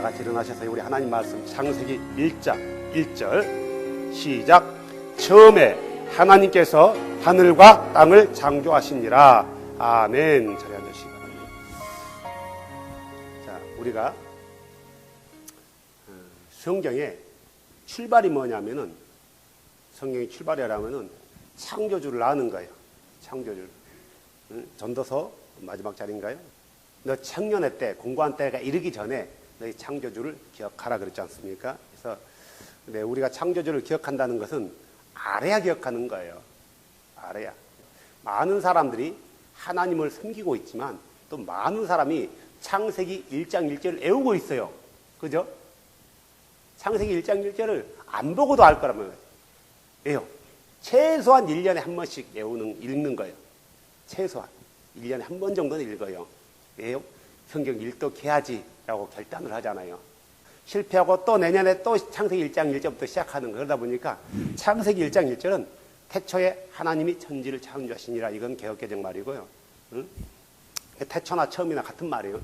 다 같이 일어나셔서 우리 하나님 말씀 창세기 1장 1절 시작. 처음에 하나님께서 하늘과 땅을 창조하시니라. 아멘. 자리에 앉으시기 바랍니다. 자, 우리가 성경의 출발이 뭐냐면은, 성경의 출발이라면은 창조주를 아는 거예요. 창조주를. 전도서 마지막 자리인가요? 너 청년의 때, 공고한 때가 이르기 전에 너희 창조주를 기억하라 그랬지 않습니까? 그래서 우리가 창조주를 기억한다는 것은 알아야 기억하는 거예요. 알아야. 많은 사람들이 하나님을 섬기고 있지만 또 많은 사람이 창세기 1장 1절을 외우고 있어요. 그죠? 창세기 1장 1절을 안 보고도 알 거란 말이에요. 왜요? 최소한 1년에 한 번씩 읽는 거예요. 최소한 1년에 한 번 정도는 읽어요. 왜요? 성경 읽도록 해야지라고 결단을 하잖아요. 실패하고 또 내년에 또 창세기 1장 1절부터 시작하는 거. 그러다 보니까 창세기 1장 1절은 태초에 하나님이 천지를 창조하시니라. 이건 개역개정 말이고요. 응? 태초나 처음이나 같은 말이에요.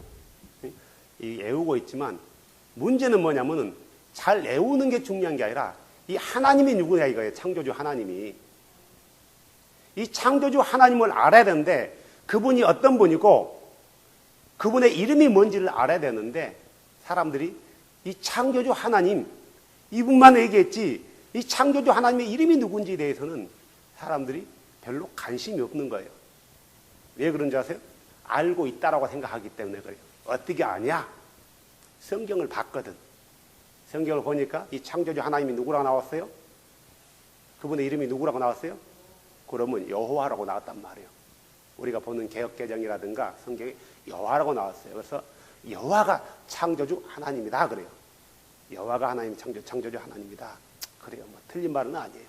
이 외우고 있지만 문제는 뭐냐면은 잘 외우는 게 중요한 게 아니라 이 하나님이 누구냐 이거예요. 창조주 하나님이. 이 창조주 하나님을 알아야 되는데 그분이 어떤 분이고 그분의 이름이 뭔지를 알아야 되는데 사람들이 이 창조주 하나님 이분만 얘기했지 이 창조주 하나님의 이름이 누군지에 대해서는 사람들이 별로 관심이 없는 거예요. 왜 그런지 아세요? 알고 있다라고 생각하기 때문에 그래요. 어떻게 아냐? 성경을 봤거든. 성경을 보니까 이 창조주 하나님이 누구라고 나왔어요? 그분의 이름이 누구라고 나왔어요? 그러면 여호와라고 나왔단 말이에요. 우리가 보는 개역개정이라든가 성경에 여호와라고 나왔어요. 그래서 여호와가 창조주 하나님이다 그래요. 여호와가 하나님 창조주 하나님이다. 그래요. 뭐 틀린 말은 아니에요.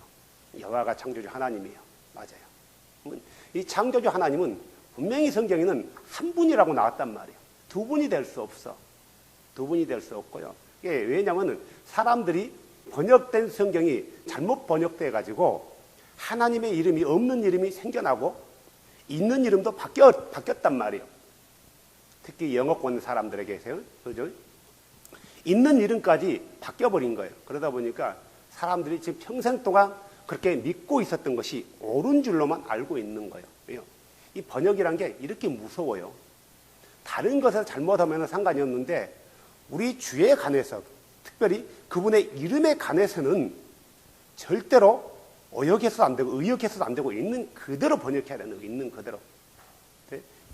여호와가 창조주 하나님이에요. 맞아요. 이 창조주 하나님은 분명히 성경에는 한 분이라고 나왔단 말이에요. 두 분이 될 수 없어. 두 분이 될 수 없고요. 왜냐하면 사람들이 번역된 성경이 잘못 번역돼 가지고 하나님의 이름이 없는 이름이 생겨나고 있는 이름도 바뀌었단 말이에요. 특히 영어권 사람들에게서요. 그죠? 있는 이름까지 바뀌어버린 거예요. 그러다 보니까 사람들이 지금 평생 동안 그렇게 믿고 있었던 것이 옳은 줄로만 알고 있는 거예요. 왜요? 이 번역이란 게 이렇게 무서워요. 다른 것을 잘못하면 상관이 없는데 우리 주에 관해서 특별히 그분의 이름에 관해서는 절대로 어역해서도 안 되고 의역해서도 안 되고 있는 그대로 번역해야 되는 거예요. 있는 그대로.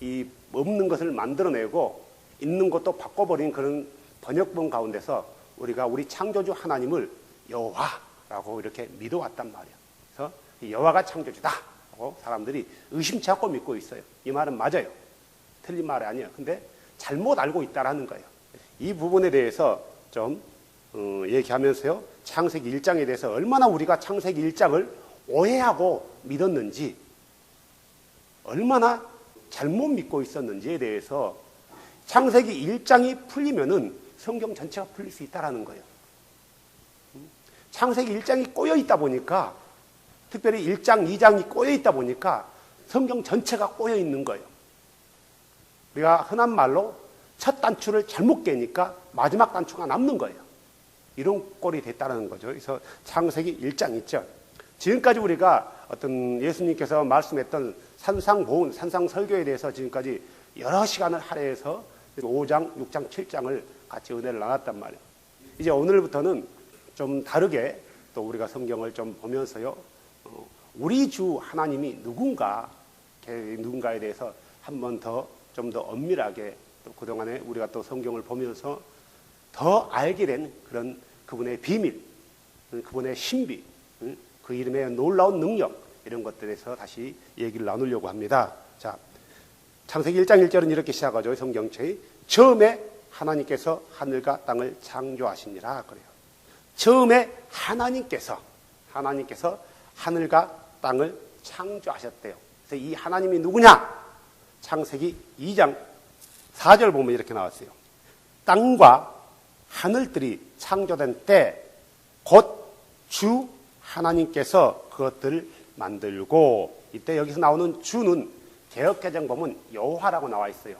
이 없는 것을 만들어내고 있는 것도 바꿔버린 그런 번역본 가운데서 우리가 우리 창조주 하나님을 여호와라고 이렇게 믿어왔단 말이에요. 그래서 여호와가 창조주다라고 사람들이 의심치 않고 믿고 있어요. 이 말은 맞아요. 틀린 말이 아니에요. 근데 잘못 알고 있다라는 거예요. 이 부분에 대해서 좀 얘기하면서요. 창세기 1장에 대해서 얼마나 우리가 창세기 1장을 오해하고 믿었는지 얼마나 잘못 믿고 있었는지에 대해서 창세기 1장이 풀리면은 성경 전체가 풀릴 수 있다라는 거예요. 창세기 1장이 꼬여 있다 보니까 특별히 1장, 2장이 꼬여 있다 보니까 성경 전체가 꼬여 있는 거예요. 우리가 흔한 말로 첫 단추를 잘못 깨니까 마지막 단추가 남는 거예요. 이런 꼴이 됐다는 거죠. 그래서 창세기 1장 있죠. 지금까지 우리가 어떤 예수님께서 말씀했던 산상보훈, 산상설교에 대해서 지금까지 여러 시간을 할애해서 5장, 6장, 7장을 같이 은혜를 나눴단 말이에요. 이제 오늘부터는 좀 다르게 또 우리가 성경을 좀 보면서요. 우리 주 하나님이 누군가에 대해서 한 번 더 좀 더 엄밀하게 또 그동안에 우리가 또 성경을 보면서 더 알게 된 그런 그분의 비밀, 그분의 신비, 그 이름의 놀라운 능력 이런 것들에서 다시 얘기를 나누려고 합니다. 자, 창세기 1장 1절은 이렇게 시작하죠. 성경책이 처음에 하나님께서 하늘과 땅을 창조하시니라 그래요. 처음에 하나님께서 하늘과 땅을 창조하셨대요. 그래서 이 하나님이 누구냐? 창세기 2장 4절 보면 이렇게 나왔어요. 땅과 하늘들이 창조된 때 곧 주 하나님께서 그것들을 만들고, 이때 여기서 나오는 주는 개역개정 보면 여호와라고 나와 있어요.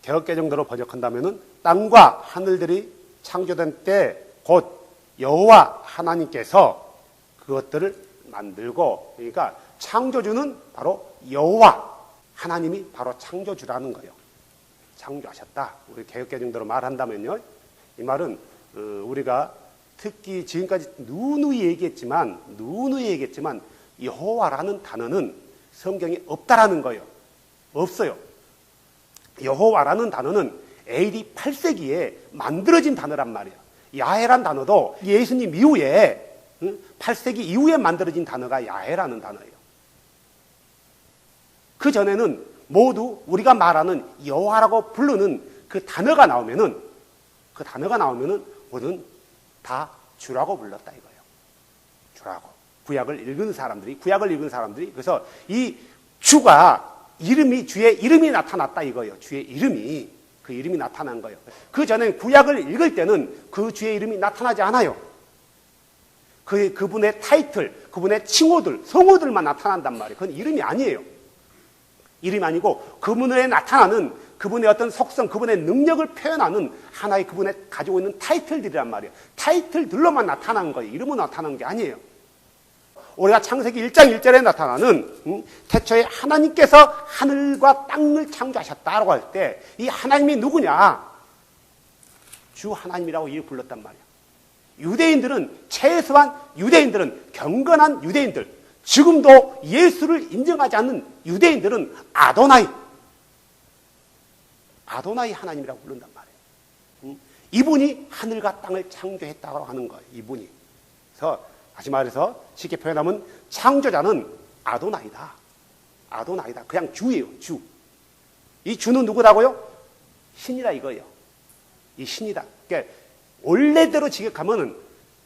개역개정대로 번역한다면은 땅과 하늘들이 창조된 때 곧 여호와 하나님께서 그것들을 만들고, 그러니까 창조주는 바로 여호와 하나님이 바로 창조주라는 거예요. 창조하셨다. 우리 개혁개정대로 말한다면요, 이 말은 우리가 특히 지금까지 누누이 얘기했지만 여호와라는 단어는 성경에 없다라는 거예요. 없어요. 여호와라는 단어는 AD 8세기에 만들어진 단어란 말이에요. 야훼란 단어도 예수님 이후에 8세기 이후에 만들어진 단어가 야훼라는 단어예요. 그 전에는 모두 우리가 말하는 여호와라고 부르는 그 단어가 나오면은 모든 다 주라고 불렀다 이거예요. 주라고. 구약을 읽은 사람들이 그래서 이 주가 주의 이름이 나타났다 이거예요. 주의 이름이, 그 이름이 나타난 거예요. 그 전에 구약을 읽을 때는 그 주의 이름이 나타나지 않아요. 그분의 타이틀, 그분의 칭호들, 성호들만 나타난단 말이에요. 그건 이름이 아니에요. 이름이 아니고 그분에 나타나는 그분의 어떤 속성, 그분의 능력을 표현하는 하나의 그분의 가지고 있는 타이틀들이란 말이에요. 타이틀들로만 나타난 거예요. 이름은 나타난 게 아니에요. 우리가 창세기 1장 1절에 나타나는 태초에 하나님께서 하늘과 땅을 창조하셨다라고 할 때 이 하나님이 누구냐? 주 하나님이라고 이렇게 불렀단 말이에요. 최소한 유대인들은, 경건한 유대인들, 지금도 예수를 인정하지 않는 유대인들은 아도나이 하나님이라고 부른단 말이에요. 이분이 하늘과 땅을 창조했다고 하는 거예요. 이분이. 그래서 다시 말해서 쉽게 표현하면 창조자는 아도나이다. 그냥 주예요. 주. 이 주는 누구라고요? 신이라 이거예요. 이 신이다. 그러니까 원래대로 지격하면은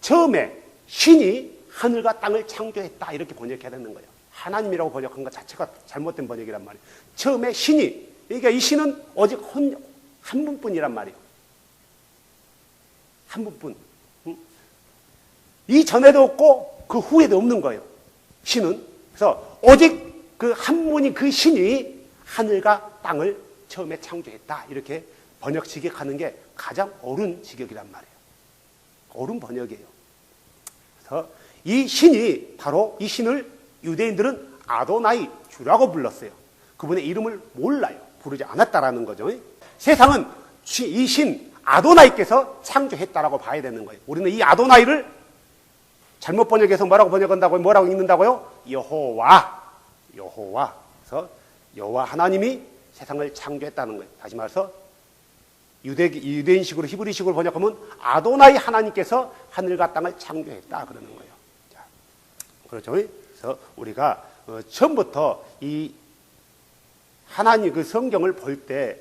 처음에 신이 하늘과 땅을 창조했다 이렇게 번역해야 되는 거예요. 하나님이라고 번역한 것 자체가 잘못된 번역이란 말이에요. 처음에 신이, 그러니까 이 신은 오직 한 분뿐이란 말이에요. 한 분뿐. 이 전에도 없고 그 후에도 없는 거예요. 신은. 그래서 오직 그 한 분이, 그 신이 하늘과 땅을 처음에 창조했다 이렇게 번역 지격하는 게 가장 옳은 지격이란 말이에요. 옳은 번역이에요. 그래서 이 신이, 바로 이 신을 유대인들은 아도나이, 주라고 불렀어요. 그분의 이름을 몰라요. 부르지 않았다라는 거죠. 세상은 이 신 아도나이께서 창조했다라고 봐야 되는 거예요. 우리는 이 아도나이를 잘못 번역해서 뭐라고 읽는다고요? 여호와. 그래서 여호와 하나님이 세상을 창조했다는 거예요. 다시 말해서 유대인식으로, 히브리식으로 번역하면 아도나이 하나님께서 하늘과 땅을 창조했다 그러는 거예요. 자, 그렇죠? 그래서 우리가 처음부터 이 하나님 그 성경을 볼 때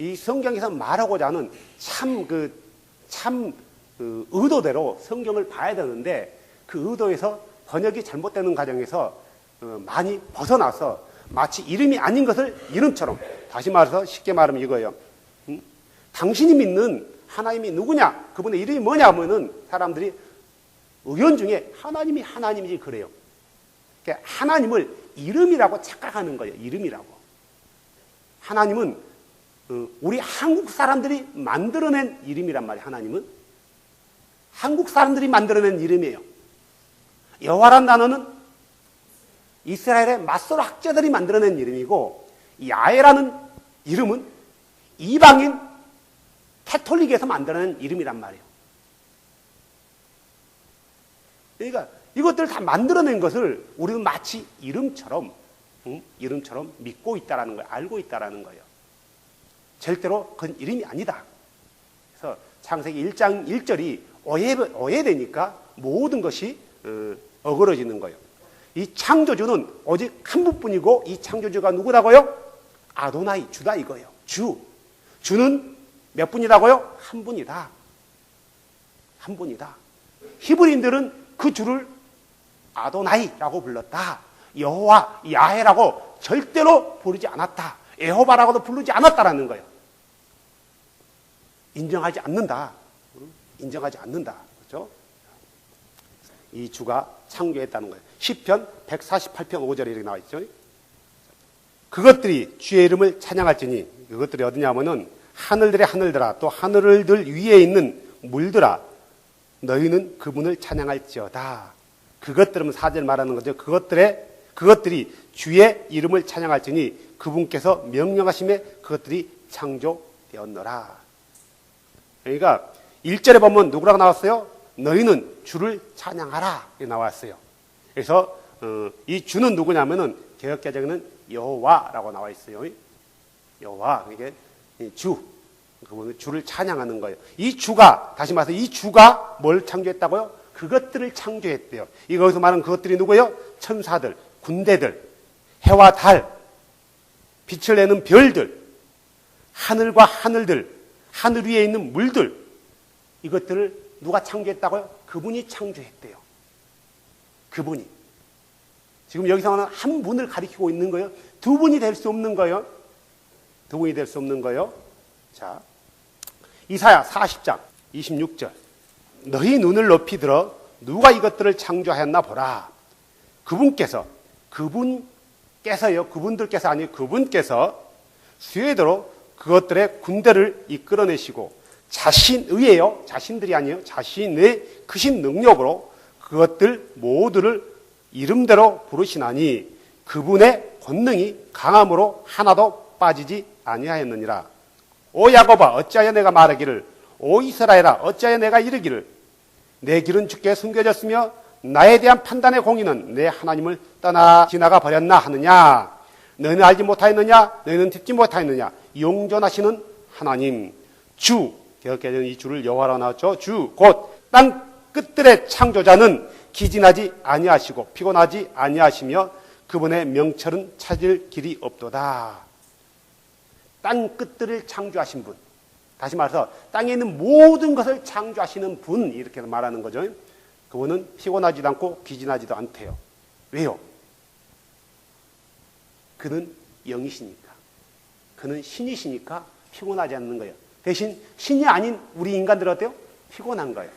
이 성경에서 말하고자 하는 참 의도대로 성경을 봐야 되는데, 그 의도에서 번역이 잘못되는 과정에서 많이 벗어나서 마치 이름이 아닌 것을 이름처럼, 다시 말해서 쉽게 말하면 이거예요. 당신이 믿는 하나님이 누구냐? 그분의 이름이 뭐냐 하면은 사람들이 의견 중에 하나님이 하나님이지 그래요. 그러니까 하나님을 이름이라고 착각하는 거예요. 이름이라고. 하나님은 우리 한국 사람들이 만들어낸 이름이란 말이에요. 하나님은 한국 사람들이 만들어낸 이름이에요. 여호와란 단어는 이스라엘의 맞소로 학자들이 만들어낸 이름이고, 야훼라는 이름은 이방인 캐톨릭에서 만들어낸 이름이란 말이에요. 그러니까 이것들 다 만들어낸 것을 우리는 마치 이름처럼 믿고 있다라는 거예요. 알고 있다라는 거예요. 절대로 그건 이름이 아니다. 그래서 창세기 1장 1절이 오해되니까 모든 것이 어그러지는 거예요. 이 창조주는 오직 한 분뿐이고, 이 창조주가 누구라고요? 아도나이, 주다 이거예요. 주는 몇 분이라고요? 한 분이다. 한 분이다. 히브리인들은 그 주를 아도나이라고 불렀다. 여호와, 야훼라고 절대로 부르지 않았다. 여호와라고도 부르지 않았다라는 거예요. 인정하지 않는다. 그렇죠? 이 주가 창조했다는 거예요. 시편 148편 5절에 이렇게 나와 있죠. 그것들이 주의 이름을 찬양할지니, 그것들이 어디냐면은 하늘들의 하늘들아, 또 하늘들 위에 있는 물들아, 너희는 그분을 찬양할지어다. 그것들은 4절 말하는 거죠. 그것들이 주의 이름을 찬양할지니 그분께서 명령하심에 그것들이 창조되었노라. 그러니까 1절에 보면 누구라고 나왔어요? 너희는 주를 찬양하라. 이렇게 나왔어요. 그래서 이 주는 누구냐면은 개역개정에는 여호와라고 나와 있어요. 여호와, 이게 주, 그분은 주를 찬양하는 거예요. 이 주가, 다시 말해서 이 주가 뭘 창조했다고요? 그것들을 창조했대요. 이거기서 말하는 그것들이 누구예요? 천사들, 군대들, 해와 달, 빛을 내는 별들, 하늘과 하늘들, 하늘 위에 있는 물들, 이것들을 누가 창조했다고요? 그분이 창조했대요. 그분이. 지금 여기서는 한 분을 가리키고 있는 거예요. 두 분이 될 수 없는 거예요. 두 분이 될 수 없는 거예요. 자, 이사야 40장 26절. 너희 눈을 높이 들어 누가 이것들을 창조하였나 보라. 그분들께서 아니고 그분께서 수혜대로 그것들의 군대를 이끌어내시고 자신들이 아니에요. 자신의 크신 능력으로 그것들 모두를 이름대로 부르시나니 그분의 권능이 강함으로 하나도 빠지지 아니하였느니라. 오 야곱아, 어찌하여 내가 말하기를, 오 이스라엘아, 어찌하여 내가 이르기를, 내 길은 주께 숨겨졌으며 나에 대한 판단의 공의는 내 하나님을 떠나 지나가 버렸나 하느냐. 너희는 알지 못하였느냐, 너희는 듣지 못하였느냐. 용존하시는 하나님, 주, 개역개정은 이 주를 여호와라고 나왔죠. 주, 곧 땅 끝들의 창조자는 기진하지 아니하시고 피곤하지 아니하시며 그분의 명철은 찾을 길이 없도다. 땅 끝들을 창조하신 분, 다시 말해서 땅에 있는 모든 것을 창조하시는 분, 이렇게 말하는 거죠. 그분은 피곤하지도 않고 기진하지도 않대요. 왜요? 그는 영이시니까, 그는 신이시니까 피곤하지 않는 거예요. 대신 신이 아닌 우리 인간들은 어때요? 피곤한 거예요.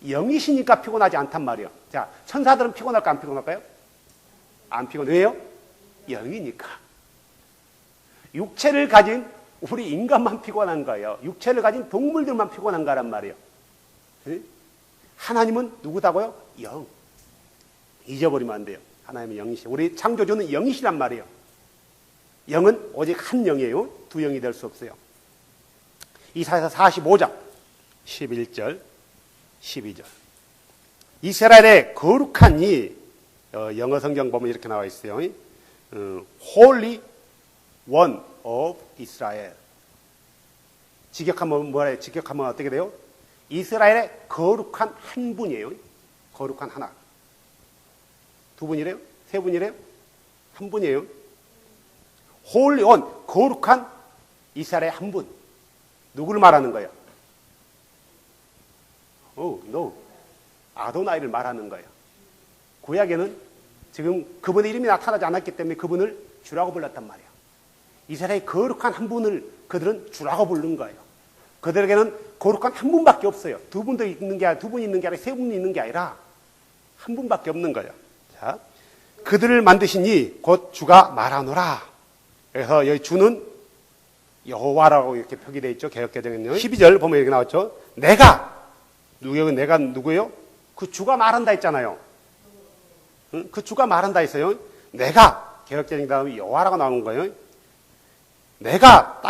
영이시니까 피곤하지 않단 말이에요. 자, 천사들은 피곤할까 안 피곤할까요? 안 피곤해요. 왜요? 영이니까. 육체를 가진 우리 인간만 피곤한 거예요. 육체를 가진 동물들만 피곤한 거란 말이에요. 하나님은 누구다고요? 영. 잊어버리면 안 돼요. 하나님은 영이시. 우리 창조주는 영이시란 말이에요. 영은 오직 한 영이에요. 두 영이 될 수 없어요. 이사야 45장 11절 12절. 이스라엘의 거룩한 이, 영어 성경 보면 이렇게 나와 있어요. Holy One of Israel. 직역하면 뭐래요? 직역하면 어떻게 돼요? 이스라엘의 거룩한 한 분이에요. 거룩한 하나. 두 분이래요? 세 분이래요? 한 분이에요. Holy One, 거룩한 이스라엘의 한 분. 누구를 말하는 거예요? No. 아도나이를 말하는 거예요. 구약에는 지금 그분의 이름이 나타나지 않았기 때문에 그분을 주라고 불렀단 말이에요. 이스라엘의 거룩한 한 분을 그들은 주라고 부른 거예요. 그들에게는 거룩한 한 분밖에 없어요. 두 분도 있는 게 아니라, 두 분이 있는 게 아니라 세 분이 있는 게 아니라 한 분밖에 없는 거예요. 자, 그들을 만드시니 곧 주가 말하노라. 그래서 여기 주는 여호와라고 이렇게 표기되어 있죠. 개역개정에는요. 12절 보면 이렇게 나왔죠. 내가 누구예요? 그 주가 말한다 했잖아요. 그 주가 말한다 했어요. 내가, 개역개정 다음에 여호와라고 나온 거예요. 내가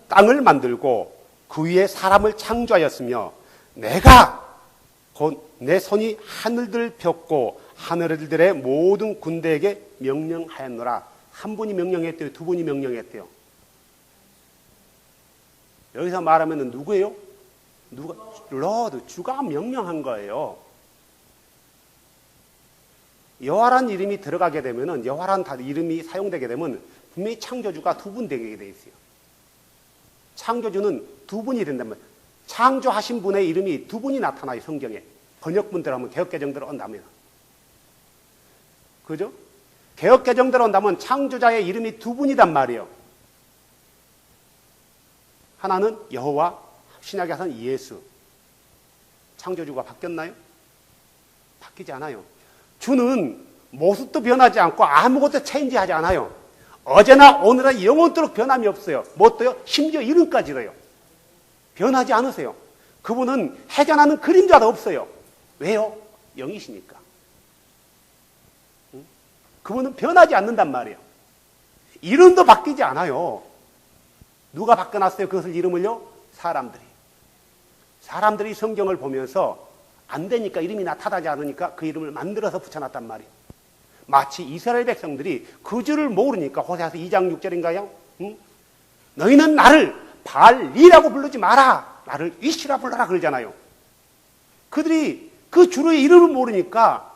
땅을 만들고 그 위에 사람을 창조하였으며 내가 곧 내 손이 하늘들을 폈고 하늘들의 모든 군대에게 명령하였노라. 한 분이 명령했대요. 두 분이 명령했대요. 여기서 말하면 누구예요? 로드, 주가 명령한 거예요. 여호와라는 이름이 들어가게 되면은, 여호와라는 이름이 사용되게 되면 분명히 창조주가 두 분 되게 돼 있어요. 창조주는 두 분이 된단 말이에요. 창조하신 분의 이름이 두 분이 나타나요, 성경에. 번역본대로 하면, 개역개정대로 온다면. 그죠? 개역개정대로 온다면 창조자의 이름이 두 분이단 말이에요. 하나는 여호와, 신약에서는 예수. 창조주가 바뀌었나요? 바뀌지 않아요. 주는 모습도 변하지 않고 아무것도 체인지하지 않아요. 어제나 오늘나 영원토록 변함이 없어요. 뭣도요? 심지어 이름까지도요. 변하지 않으세요. 그분은 해전하는 그림자도 없어요. 왜요? 영이시니까. 그분은 변하지 않는단 말이에요. 이름도 바뀌지 않아요. 누가 바꿔놨어요? 그것을 이름을요? 사람들이 성경을 보면서 안 되니까 이름이 나타나지 않으니까 그 이름을 만들어서 붙여놨단 말이에요. 마치 이스라엘 백성들이 그 줄을 모르니까 호세아서 2장 6절인가요? 너희는 나를 바알리라고 부르지 마라. 나를 이시라 불러라 그러잖아요. 그들이 그 주의 이름을 모르니까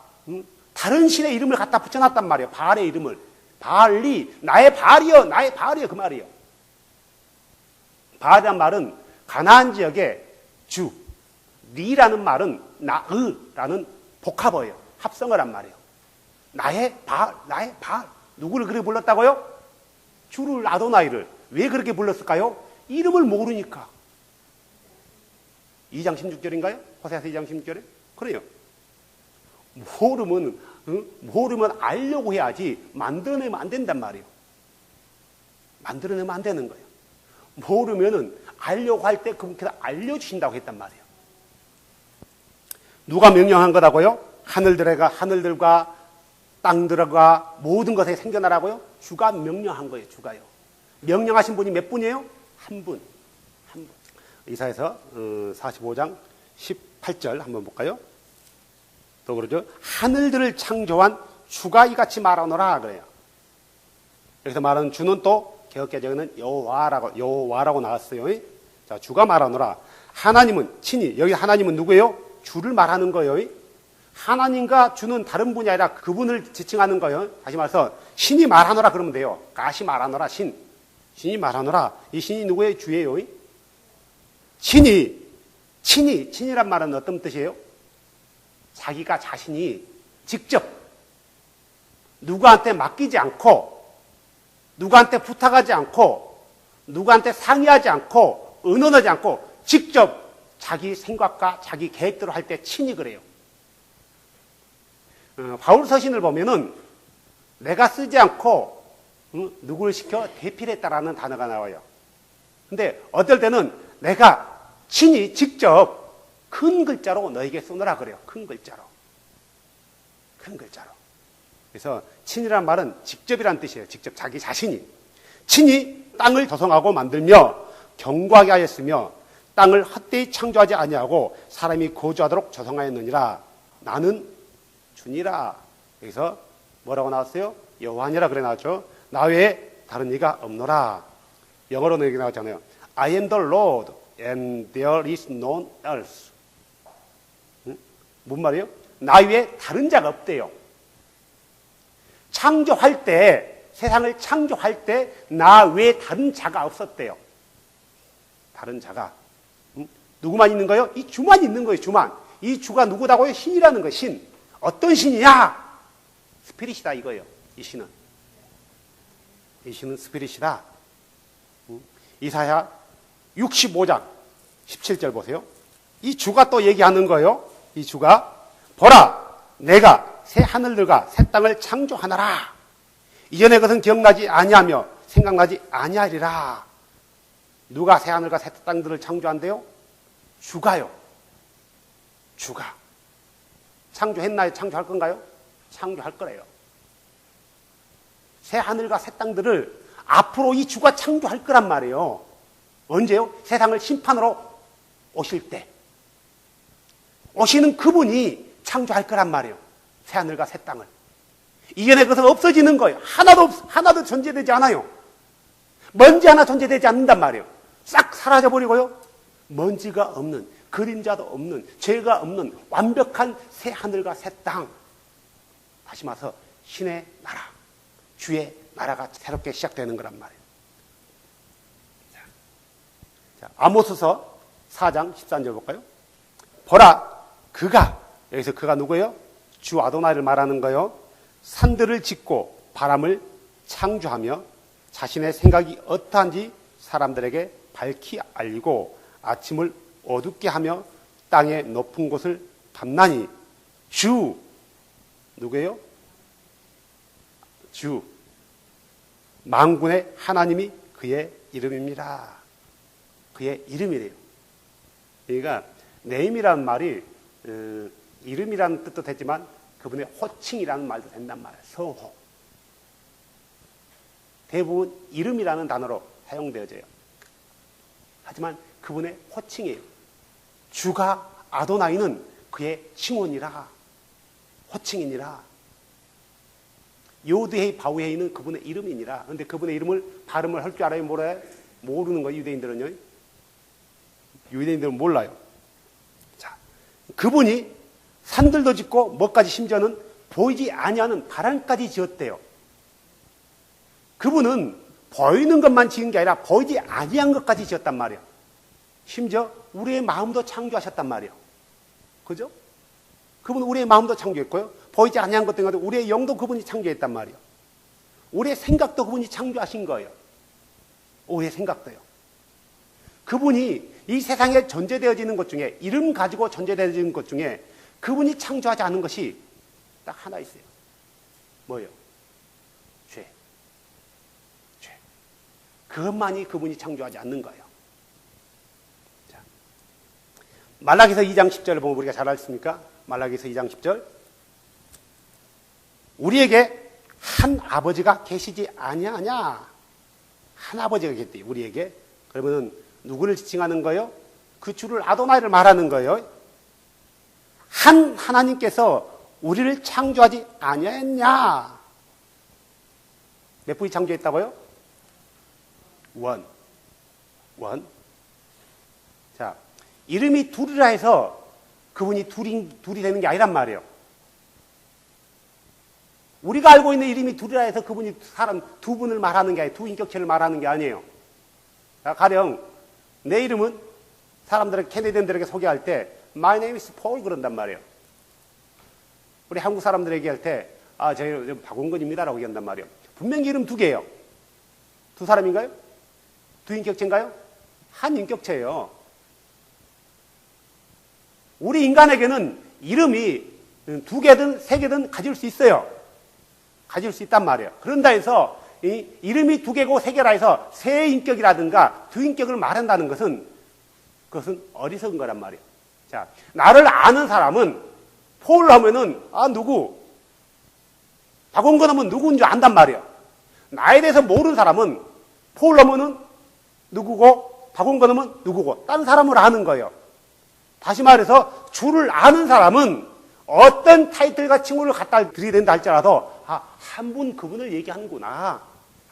다른 신의 이름을 갖다 붙여놨단 말이에요. 바알의 이름을. 바알리, 나의 바알이여, 나의 바알이여 그 말이에요. 바알이란 말은 가나안 지역의 주, 리라는 말은 나으라는 복합어예요. 합성어란 말이에요. 나의 바알, 나의 바알. 누구를 그렇게 불렀다고요? 주를 아도나이를. 왜 그렇게 불렀을까요? 이름을 모르니까. 2장 16절인가요? 호세아서 2장 16절에? 그래요. 모르면 알려고 해야지 만들어내면 안 된단 말이에요. 만들어내면 안 되는 거예요. 모르면은 알려고 할 때 그분께서 알려주신다고 했단 말이에요. 누가 명령한 거라고요? 하늘들과 땅들과 모든 것에 생겨나라고요? 주가 명령한 거예요. 주가요. 명령하신 분이 몇 분이에요? 한 분. 이사야서 45장 18절 한번 볼까요? 또 그러죠. 하늘들을 창조한 주가 이같이 말하노라 그래요. 여기서 말하는 주는 또 개역개정에는 여호와라고 나왔어요. 자, 주가 말하노라. 하나님은 친히, 여기 하나님은 누구예요? 주를 말하는 거예요. 하나님과 주는 다른 분이 아니라 그분을 지칭하는 거예요. 다시 말해서 신이 말하노라 그러면 돼요. 가시 말하노라 신이 말하노라. 이 신이 누구예요? 주예요. 친이란 말은 어떤 뜻이에요? 자기가 자신이 직접 누구한테 맡기지 않고 누구한테 부탁하지 않고 누구한테 상의하지 않고 의논하지 않고 직접 자기 생각과 자기 계획대로 할 때 친이 그래요. 바울 서신을 보면은 내가 쓰지 않고 누구를 시켜 대필했다라는 단어가 나와요. 근데 어떨 때는 내가 친히 직접 큰 글자로 너에게 쓰느라 그래요. 큰 글자로. 그래서 친이라는 말은 직접이란 뜻이에요. 직접 자기 자신이. 친히 땅을 조성하고 만들며 견고하게 하였으며 땅을 헛되이 창조하지 아니하고 사람이 거주하도록 조성하였느니라. 나는 주니라. 여기서 뭐라고 나왔어요? 여호와니라 그래 나왔죠. 나 외에 다른 이가 없노라. 영어로는 여기 나왔잖아요. I am the Lord and there is none else. 뭔 말이에요? 나 외에 다른 자가 없대요. 창조할 때, 세상을 창조할 때 나 외에 다른 자가 없었대요. 다른 자가. 누구만 있는 거예요? 이 주만 있는 거예요. 주만. 이 주가 누구다고요? 신이라는 거예요. 신. 어떤 신이야? 스피릿이다 이거예요. 이 신은 스피릿이다. 이사야 65장 17절 보세요. 이 주가 또 얘기하는 거예요. 이 주가 보라 내가 새 하늘들과 새 땅을 창조하노라. 이전의 것은 기억나지 아니하며 생각나지 아니하리라. 누가 새 하늘과 새 땅들을 창조한대요? 주가요. 주가. 창조했나요? 창조할 건가요? 창조할 거래요. 새 하늘과 새 땅들을 앞으로 이 주가 창조할 거란 말이에요. 언제요? 세상을 심판으로 오실 때. 오시는 그분이 창조할 거란 말이에요. 새 하늘과 새 땅을. 이전에 그것은 없어지는 거예요. 하나도 존재되지 않아요. 먼지 하나 존재되지 않는단 말이에요. 싹 사라져버리고요. 먼지가 없는, 그림자도 없는, 죄가 없는 완벽한 새 하늘과 새 땅. 다시 말해서 신의 나라, 주의 나라가 새롭게 시작되는 거란 말이에요. 자, 아모스서 4장 13절 볼까요? 보라, 그가, 여기서 그가 누구예요? 주 아도나이를 말하는 거예요. 산들을 짓고 바람을 창조하며 자신의 생각이 어떠한지 사람들에게 밝히 알리고 아침을 어둡게 하며 땅의 높은 곳을 밤나니 주 누구예요? 주 만군의 하나님이 그의 이름입니다. 그의 이름이래요. 그러니까 네임이라는 말이 이름이라는 뜻도 됐지만 그분의 호칭이라는 말도 된단 말이에요. 성호. 대부분 이름이라는 단어로 사용되어져요. 하지만 그분의 호칭이에요. 주가 아도나이는 그의 칭호니라, 호칭이니라. 요드헤이 바우헤이는 그분의 이름이니라. 그런데 그분의 이름을 발음을 할 줄 알아요? 몰라요? 모르는 거예요, 유대인들은요. 유대인들은 몰라요. 자, 그분이 산들도 짓고 뭐까지 심지어는 보이지 아니하는 바람까지 지었대요. 그분은 보이는 것만 지은 게 아니라 보이지 아니한 것까지 지었단 말이에요. 심지어 우리의 마음도 창조하셨단 말이에요. 그죠? 그분은 우리의 마음도 창조했고요. 보이지 아니한 것 등에도 우리의 영도 그분이 창조했단 말이에요. 우리의 생각도 그분이 창조하신 거예요. 우리의 생각도요. 그분이 이 세상에 존재되어지는 것 중에, 이름 가지고 존재되어지는 것 중에 그분이 창조하지 않은 것이 딱 하나 있어요. 뭐예요? 죄. 죄. 그것만이 그분이 창조하지 않는 거예요. 자, 말라기서 2장 10절을 보면 우리가 잘 알습니까? 말라기서 2장 10절. 우리에게 한 아버지가 계시지 아니하냐? 한 아버지가 계시대, 우리에게. 그러면은 누구를 지칭하는 거예요? 그 주를 아도나이를 말하는 거예요. 한 하나님께서 우리를 창조하지 아니했냐? 몇 분이 창조했다고요? 원. 자, 이름이 둘이라 해서 그분이 둘이 되는 게 아니란 말이에요. 우리가 알고 있는 이름이 둘이라 해서 그분이 사람 두 분을 말하는 게 아니에요. 두 인격체를 말하는 게 아니에요. 자, 가령 내 이름은 사람들에게, 캐네디언들에게 소개할 때 My name is Paul 그런단 말이에요. 우리 한국 사람들에게 할 때 저희 박원근입니다라고 얘기한단 말이에요. 분명히 이름 두 개예요. 두 사람인가요? 두 인격체인가요? 한 인격체예요. 우리 인간에게는 이름이 두 개든 세 개든 가질 수 있어요. 가질 수 있단 말이에요. 그런다 해서 이 이름이 두 개고 세 개라 해서 세 인격이라든가 두 인격을 말한다는 것은 그것은 어리석은 거란 말이에요. 자, 나를 아는 사람은 폴 하면은 누구? 박원근 하면 누구인 줄 안단 말이에요. 나에 대해서 모르는 사람은 폴 하면은 누구고 박원근 하면 누구고 딴 사람을 아는 거예요. 다시 말해서 주를 아는 사람은 어떤 타이틀과 칭호를 갖다 들이댄다 할지라도 한 분 그분을 얘기하는구나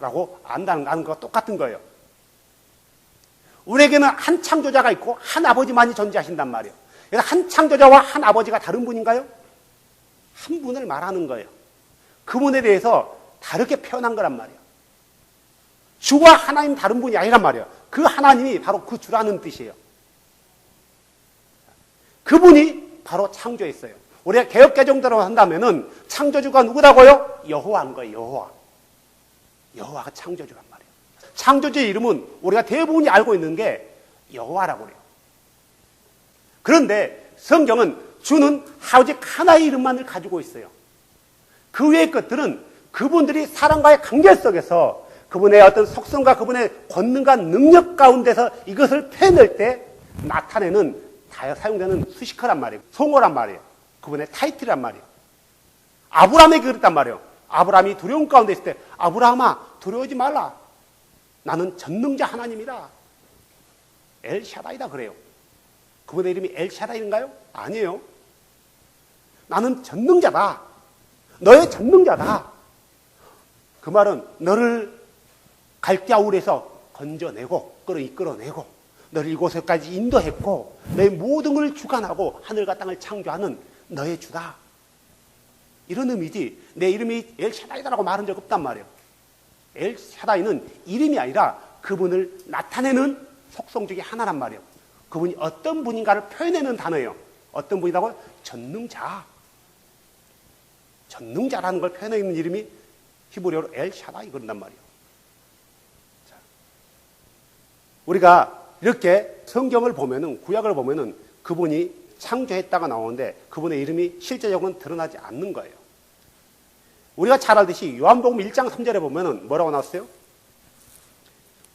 라고 안다는 것과 똑같은 거예요. 우리에게는 한 창조자가 있고 한 아버지만이 존재하신단 말이에요. 그래서 한 창조자와 한 아버지가 다른 분인가요? 한 분을 말하는 거예요. 그분에 대해서 다르게 표현한 거란 말이에요. 주와 하나님 다른 분이 아니란 말이에요. 그 하나님이 바로 그 주라는 뜻이에요. 그분이 바로 창조했어요. 우리가 개혁개정대로 한다면은 창조주가 누구라고요? 여호와인 거예요. 여호와가 창조주란 말이에요. 창조주의 이름은 우리가 대부분이 알고 있는 게 여호와라고 그래요. 그런데 성경은 주는 오직 하나의 이름만을 가지고 있어요. 그 외의 것들은 그분들이 사람과의 관계 속에서 그분의 어떤 속성과 그분의 권능과 능력 가운데서 이것을 표현할 때 나타내는 사용되는 수식어란 말이에요. 송어란 말이에요. 그분의 타이틀이란 말이에요. 아브라함에게 그랬단 말이에요. 아브라함이 두려움 가운데 있을 때 아브라함아 두려워하지 말라. 나는 전능자 하나님이다. 엘샤다이다 그래요. 그분의 이름이 엘샤다이인가요? 아니에요. 나는 전능자다. 너의 전능자다. 그 말은 너를 갈대아울에서 건져내고 이끌어내고 너를 이곳에까지 인도했고 너의 모든 걸 주관하고 하늘과 땅을 창조하는 너의 주다. 이런 의미지 내 이름이 엘샤다이다라고 말한 적 없단 말이에요. 엘샤다이는 이름이 아니라 그분을 나타내는 속성 중에 하나란 말이에요. 그분이 어떤 분인가를 표현하는 단어예요. 어떤 분이라고요? 전능자. 전능자라는 걸 표현하는 이름이 히브리어로 엘샤다이 그런단 말이에요. 자, 우리가 이렇게 성경을 보면은, 구약을 보면은 그분이 창조했다가 나오는데 그분의 이름이 실제적으로는 드러나지 않는 거예요. 우리가 잘 알듯이 요한복음 1장 3절에 보면은 뭐라고 나왔어요?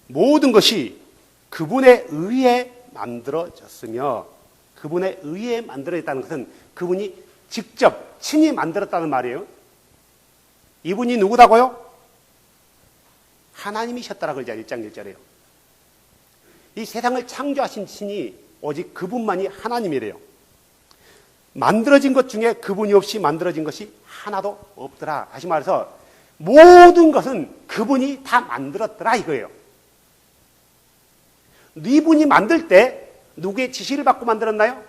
모든 것이 그분에 의해 만들어졌으며 그분에 의해 만들어졌다는 것은 그분이 직접 친히 만들었다는 말이에요. 이분이 누구다고요? 하나님이셨다라고 그러죠. 1장 1절에요. 이 세상을 창조하신 신이 오직 그분만이 하나님이래요. 만들어진 것 중에 그분이 없이 만들어진 것이 하나도 없더라. 다시 말해서 모든 것은 그분이 다 만들었더라 이거예요. 이분이 만들 때 누구의 지시를 받고 만들었나요?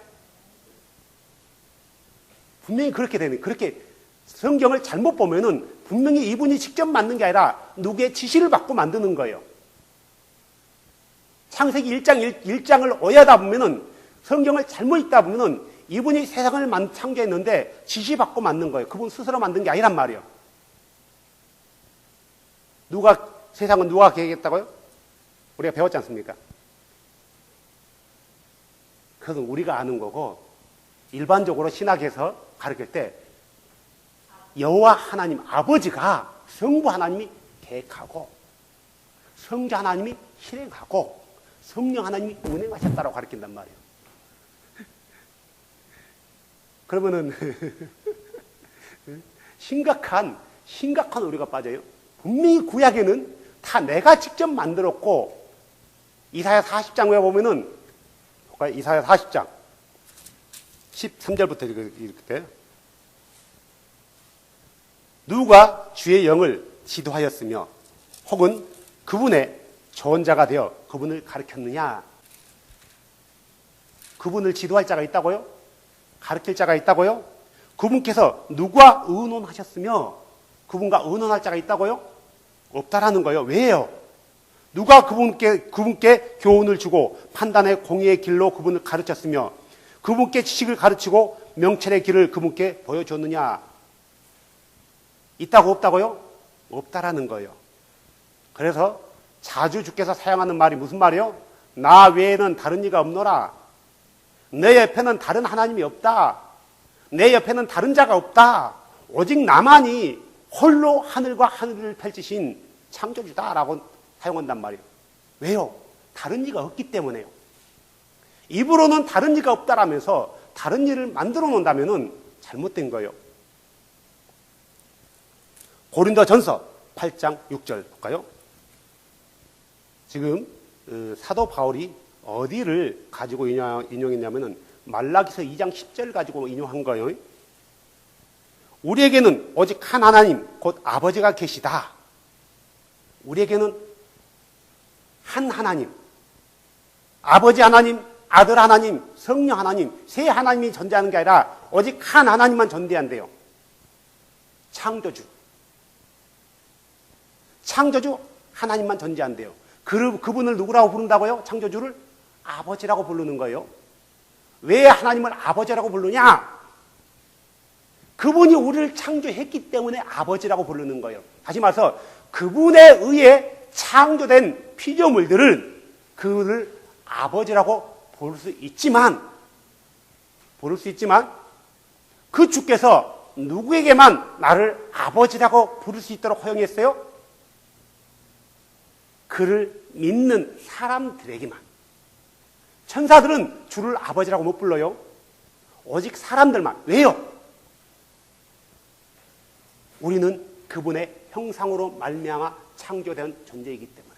분명히 그렇게 되는, 그렇게 성경을 잘못 보면은 분명히 이분이 직접 만든 게 아니라 누구의 지시를 받고 만드는 거예요. 창세기 1장을 오해하다 보면은 성경을 잘못 읽다 보면은 이분이 세상을 창조했는데 지시받고 만든 거예요. 그분 스스로 만든 게 아니란 말이에요. 세상은 누가 계획했다고요? 우리가 배웠지 않습니까? 그것은 우리가 아는 거고, 일반적으로 신학에서 가르칠 때 여호와 하나님 아버지가 성부 하나님이 계획하고 성자 하나님이 실행하고 성령 하나님이 운행하셨다고 가르친단 말이에요. 그러면은 심각한 우리가 빠져요. 분명히 구약에는 다 내가 직접 만들었고, 이사야 40장에 보면은 이사야 40장 13절부터 이렇게 돼요. 누가 주의 영을 지도하였으며 혹은 그분의 조언자가 되어 그분을 가르쳤느냐? 그분을 지도할 자가 있다고요? 가르칠 자가 있다고요? 그분께서 누가 의논하셨으며 그분과 의논할 자가 있다고요? 없다라는 거예요. 왜요? 누가 그분께 교훈을 주고 판단의 공의의 길로 그분을 가르쳤으며 그분께 지식을 가르치고 명철의 길을 그분께 보여줬느냐? 있다고 없다고요? 없다라는 거예요. 그래서 자주 주께서 사용하는 말이 무슨 말이에요? 나 외에는 다른 이가 없노라. 내 옆에는 다른 하나님이 없다. 내 옆에는 다른 자가 없다. 오직 나만이 홀로 하늘과 하늘을 펼치신 창조주다라고 사용한단 말이에요. 왜요? 다른 이가 없기 때문에요. 입으로는 다른 이가 없다라면서 다른 일을 만들어 놓는다면 잘못된 거예요. 고린도전서 8장 6절 볼까요? 지금 사도 바울이 어디를 가지고 인용했냐면은 말라기서 2장 10절 가지고 인용한 거예요. 우리에게는 오직 한 하나님 곧 아버지가 계시다. 우리에게는 한 하나님, 아버지 하나님, 아들 하나님, 성령 하나님, 세 하나님이 존재하는 게 아니라 오직 한 하나님만 존재한대요. 창조주 하나님만 존재한대요. 그분을 누구라고 부른다고요? 창조주를 아버지라고 부르는 거예요. 왜 하나님을 아버지라고 부르냐? 그분이 우리를 창조했기 때문에 아버지라고 부르는 거예요. 다시 말해서 그분에 의해 창조된 피조물들을 그를 아버지라고 부를 수 있지만 그 주께서 누구에게만 나를 아버지라고 부를 수 있도록 허용했어요? 그를 믿는 사람들에게만. 천사들은 주를 아버지라고 못 불러요. 오직 사람들만. 왜요? 우리는 그분의 형상으로 말미암아 창조된 존재이기 때문에.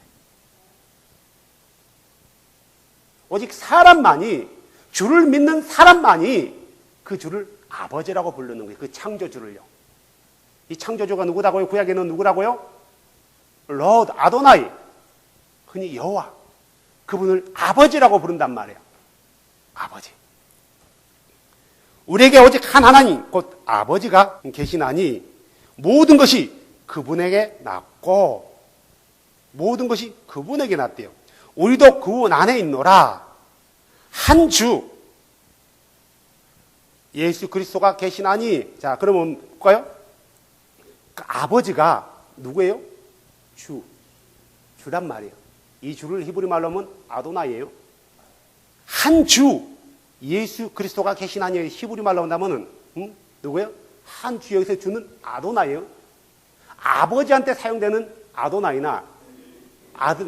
오직 사람만이, 주를 믿는 사람만이 그 주를 아버지라고 부르는 거예요. 그 창조주를요. 이 창조주가 누구다고요? 구약에는 누구라고요? 로드, 아도나이, 흔히 여호와. 그분을 아버지라고 부른단 말이에요. 아버지. 우리에게 오직 한 하나님, 곧 아버지가 계시나니 모든 것이 그분에게 났고 모든 것이 그분에게 났대요. 우리도 그분 안에 있노라. 한 주, 예수 그리스도가 계시나니. 자, 그러면 볼까요? 그 아버지가 누구예요? 주란 말이에요. 이 주를 히브리 말로 하면 아도나이예요. 한 주, 예수 그리스도가 계시나니 히브리 말로 한다면 누구예요? 한 주, 여기서 주는 아도나이예요. 아버지한테 사용되는 아도나이나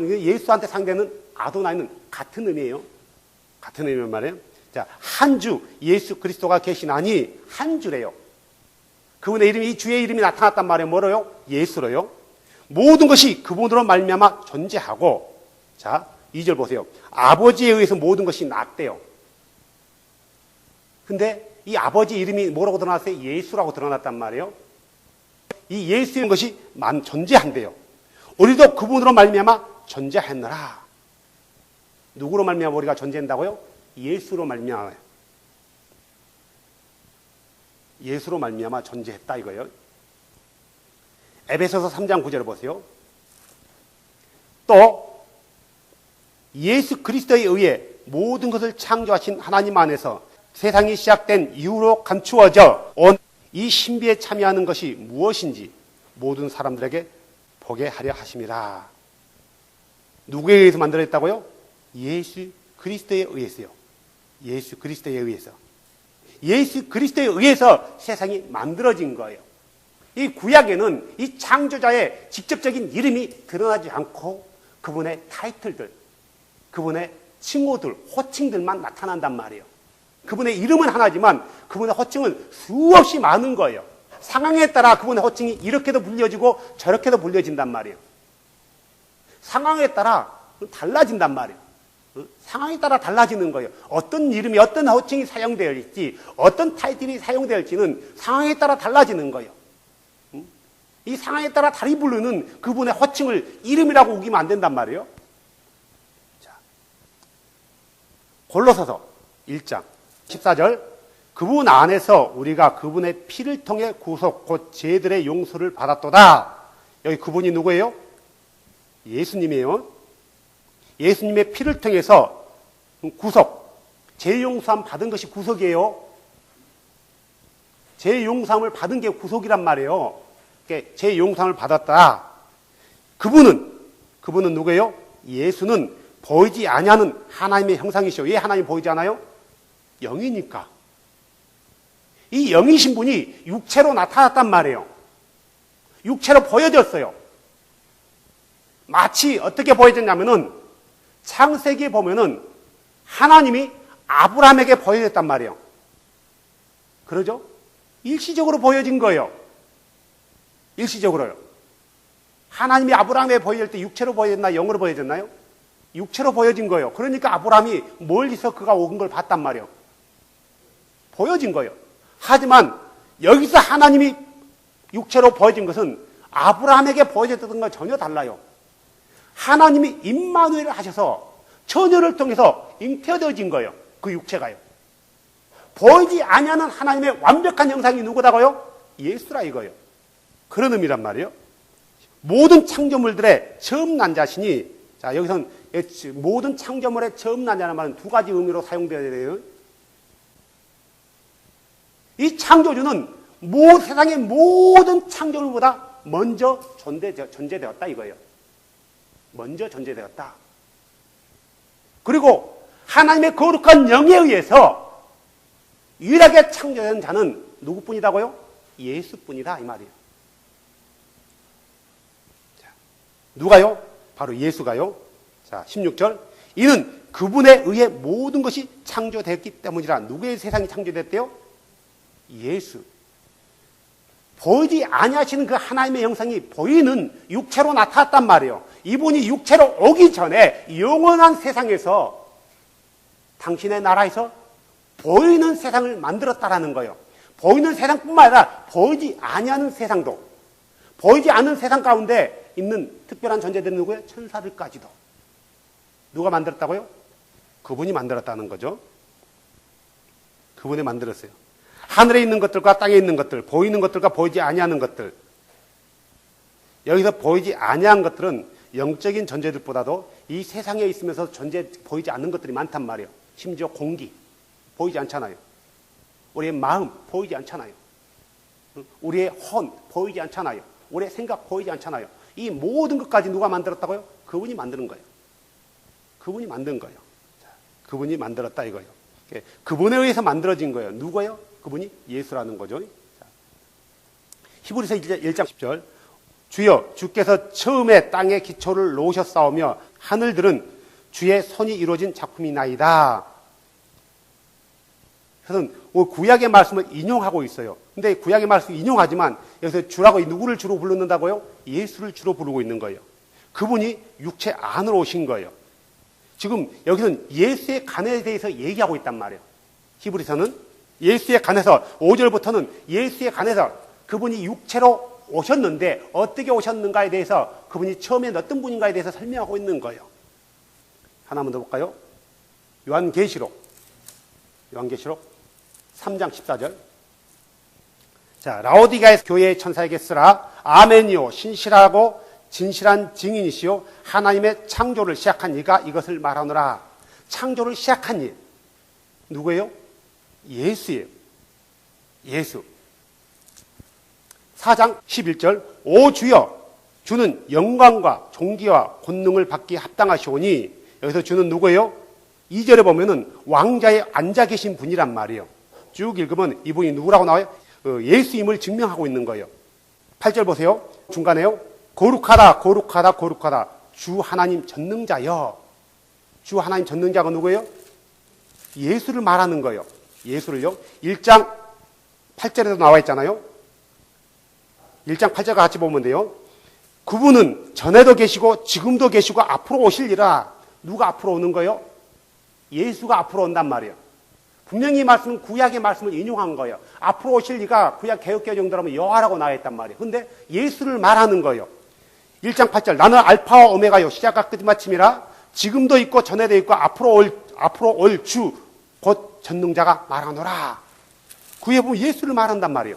예수한테 사용되는 아도나이는 같은 의미예요. 같은 의미란 말이에요. 자, 한 주 예수 그리스도가 계시나니 한 주래요. 그분의 이름이, 이 주의 이름이 나타났단 말이에요. 뭐로요? 예수로요. 모든 것이 그분으로 말미암아 존재하고, 자, 2절 보세요. 아버지에 의해서 모든 것이 났대요. 근데 이 아버지 이름이 뭐라고 드러났어요? 예수라고 드러났단 말이에요. 이 예수인 것이 존재한대요. 우리도 그분으로 말미암아 존재했느라. 누구로 말미암아 우리가 존재한다고요? 예수로 말미암아. 예수로 말미암아 존재했다 이거예요. 에베소서 3장 9절을 보세요. 또 예수 그리스도에 의해 모든 것을 창조하신 하나님 안에서 세상이 시작된 이후로 감추어져 온 이 신비에 참여하는 것이 무엇인지 모든 사람들에게 보게 하려 하심이라. 누구에 의해서 만들어졌다고요? 예수 그리스도에 의해서요. 예수 그리스도에 의해서. 예수 그리스도에 의해서 세상이 만들어진 거예요. 이 구약에는 이 창조자의 직접적인 이름이 드러나지 않고 그분의 타이틀들, 그분의 칭호들, 호칭들만 나타난단 말이에요. 그분의 이름은 하나지만 그분의 호칭은 수없이 많은 거예요. 상황에 따라 그분의 호칭이 이렇게도 불려지고 저렇게도 불려진단 말이에요. 상황에 따라 달라진단 말이에요. 상황에 따라 달라지는 거예요. 어떤 이름이, 어떤 호칭이 사용되어질지, 어떤 타이틀이 사용될지는 상황에 따라 달라지는 거예요. 이 상황에 따라 다리 부르는 그분의 호칭을 이름이라고 우기면 안 된단 말이에요. 자, 골로새서 1장 14절, 그분 안에서 우리가 그분의 피를 통해 구속 곧 죄들의 용서를 받았도다. 여기 그분이 누구예요? 예수님이에요. 예수님의 피를 통해서 구속, 죄 용서함 받은 것이 구속이에요. 죄 용서함을 받은 게 구속이란 말이에요. 죄 용서함을 받았다. 그분은 누구예요? 예수는 보이지 아니하는 하나님의 형상이시오. 왜 하나님 보이지 않아요? 영이니까. 이 영이신 분이 육체로 나타났단 말이에요. 육체로 보여졌어요. 마치 어떻게 보여졌냐면은 창세기에 보면은 하나님이 아브라함에게 보여졌단 말이에요. 그러죠? 일시적으로 보여진 거예요. 일시적으로요. 하나님이 아브라함에게 보여질 때 육체로 보여졌나 영으로 보여졌나요? 육체로 보여진 거예요. 그러니까 아브라함이 멀리서 그가 온 걸 봤단 말이에요. 보여진 거예요. 하지만 여기서 하나님이 육체로 보여진 것은 아브라함에게 보여졌던 건 전혀 달라요. 하나님이 임마누엘을 하셔서 처녀를 통해서 잉태어진 거예요. 그 육체가요. 보이지 아니하는 하나님의 완벽한 형상이 누구다고요? 예수라 이거예요. 그런 의미란 말이에요. 모든 창조물들의 처음 난 자신이, 자, 여기서는 모든 창조물의 처음 난 자라는 말은 두 가지 의미로 사용되어야 돼요. 이 창조주는 세상의 모든 창조물보다 먼저 존재되었다 이거예요. 먼저 존재되었다. 그리고 하나님의 거룩한 영에 의해서 유일하게 창조된 자는 누구뿐이다고요? 예수뿐이다 이 말이에요. 자, 누가요? 바로 예수가요. 자, 16절. 이는 그분에 의해 모든 것이 창조되었기 때문이라. 누구의 세상이 창조됐대요? 예수. 보이지 아니하시는 그 하나님의 형상이 보이는 육체로 나타났단 말이에요. 이분이 육체로 오기 전에 영원한 세상에서 당신의 나라에서 보이는 세상을 만들었다라는 거예요. 보이는 세상뿐만 아니라 보이지 아니하는 세상도, 보이지 않는 세상 가운데 있는 특별한 존재들은 누구예요? 천사들까지도. 누가 만들었다고요? 그분이 만들었다는 거죠. 그분이 만들었어요. 하늘에 있는 것들과 땅에 있는 것들, 보이는 것들과 보이지 아니하는 것들. 여기서 보이지 아니한 것들은 영적인 존재들보다도 이 세상에 있으면서 보이지 않는 것들이 많단 말이에요. 심지어 공기, 보이지 않잖아요. 우리의 마음, 보이지 않잖아요. 우리의 혼, 보이지 않잖아요. 우리의 생각, 보이지 않잖아요. 이 모든 것까지 누가 만들었다고요? 그분이 만드는 거예요. 그분이 만든 거예요. 그분이 만들었다 이거예요. 그분에 의해서 만들어진 거예요. 누구예요? 그분이 예수라는 거죠. 히브리서 1장 10절. 주여, 주께서 처음에 땅에 기초를 놓으셨사오며 하늘들은 주의 손이 이루어진 작품이나이다. 그래서 구약의 말씀을 인용하고 있어요. 근데 구약의 말씀을 인용하지만 여기서 주라고 누구를 주로 부르는다고요? 예수를 주로 부르고 있는 거예요. 그분이 육체 안으로 오신 거예요. 지금 여기서는 예수의 간에 대해서 얘기하고 있단 말이에요. 히브리서는 예수의 간에서 5절부터는 예수의 간에서 그분이 육체로 오셨는데 어떻게 오셨는가에 대해서 그분이 처음에 어떤 분인가에 대해서 설명하고 있는 거예요. 하나만 더 볼까요? 요한계시록 3장 14절. 자, 라오디가의 교회의 천사에게 쓰라. 아멘이요, 신실하고 진실한 증인이시요 하나님의 창조를 시작한 이가 이것을 말하노라. 창조를 시작한 이 누구예요? 예수예요. 예수. 4장 11절. 오 주여, 주는 영광과 존귀와 권능을 받기 합당하시오니. 여기서 주는 누구예요? 2절에 보면은 왕자에 앉아 계신 분이란 말이에요. 쭉 읽으면 이분이 누구라고 나와요? 예수임을 증명하고 있는 거예요. 8절 보세요. 중간에요. 거룩하다, 거룩하다, 거룩하다. 주 하나님 전능자여. 주 하나님 전능자가 누구예요? 예수를 말하는 거예요. 예수를요. 1장 8절에도 나와 있잖아요. 1장 8절 같이 보면 돼요. 그분은 전에도 계시고 지금도 계시고 앞으로 오실리라. 누가 앞으로 오는 거예요? 예수가 앞으로 온단 말이에요. 분명히 이 말씀은 구약의 말씀을 인용한 거예요. 앞으로 오실 리가 구약 개역개정대로 여호와라고 나와 있단 말이에요. 근데 예수를 말하는 거예요. 1장 8절. 나는 알파와 오메가요, 시작과 끝 마침이라. 지금도 있고 전에도 있고 앞으로 올 주 곧 전능자가 말하노라. 그에 보면 예수를 말한단 말이에요.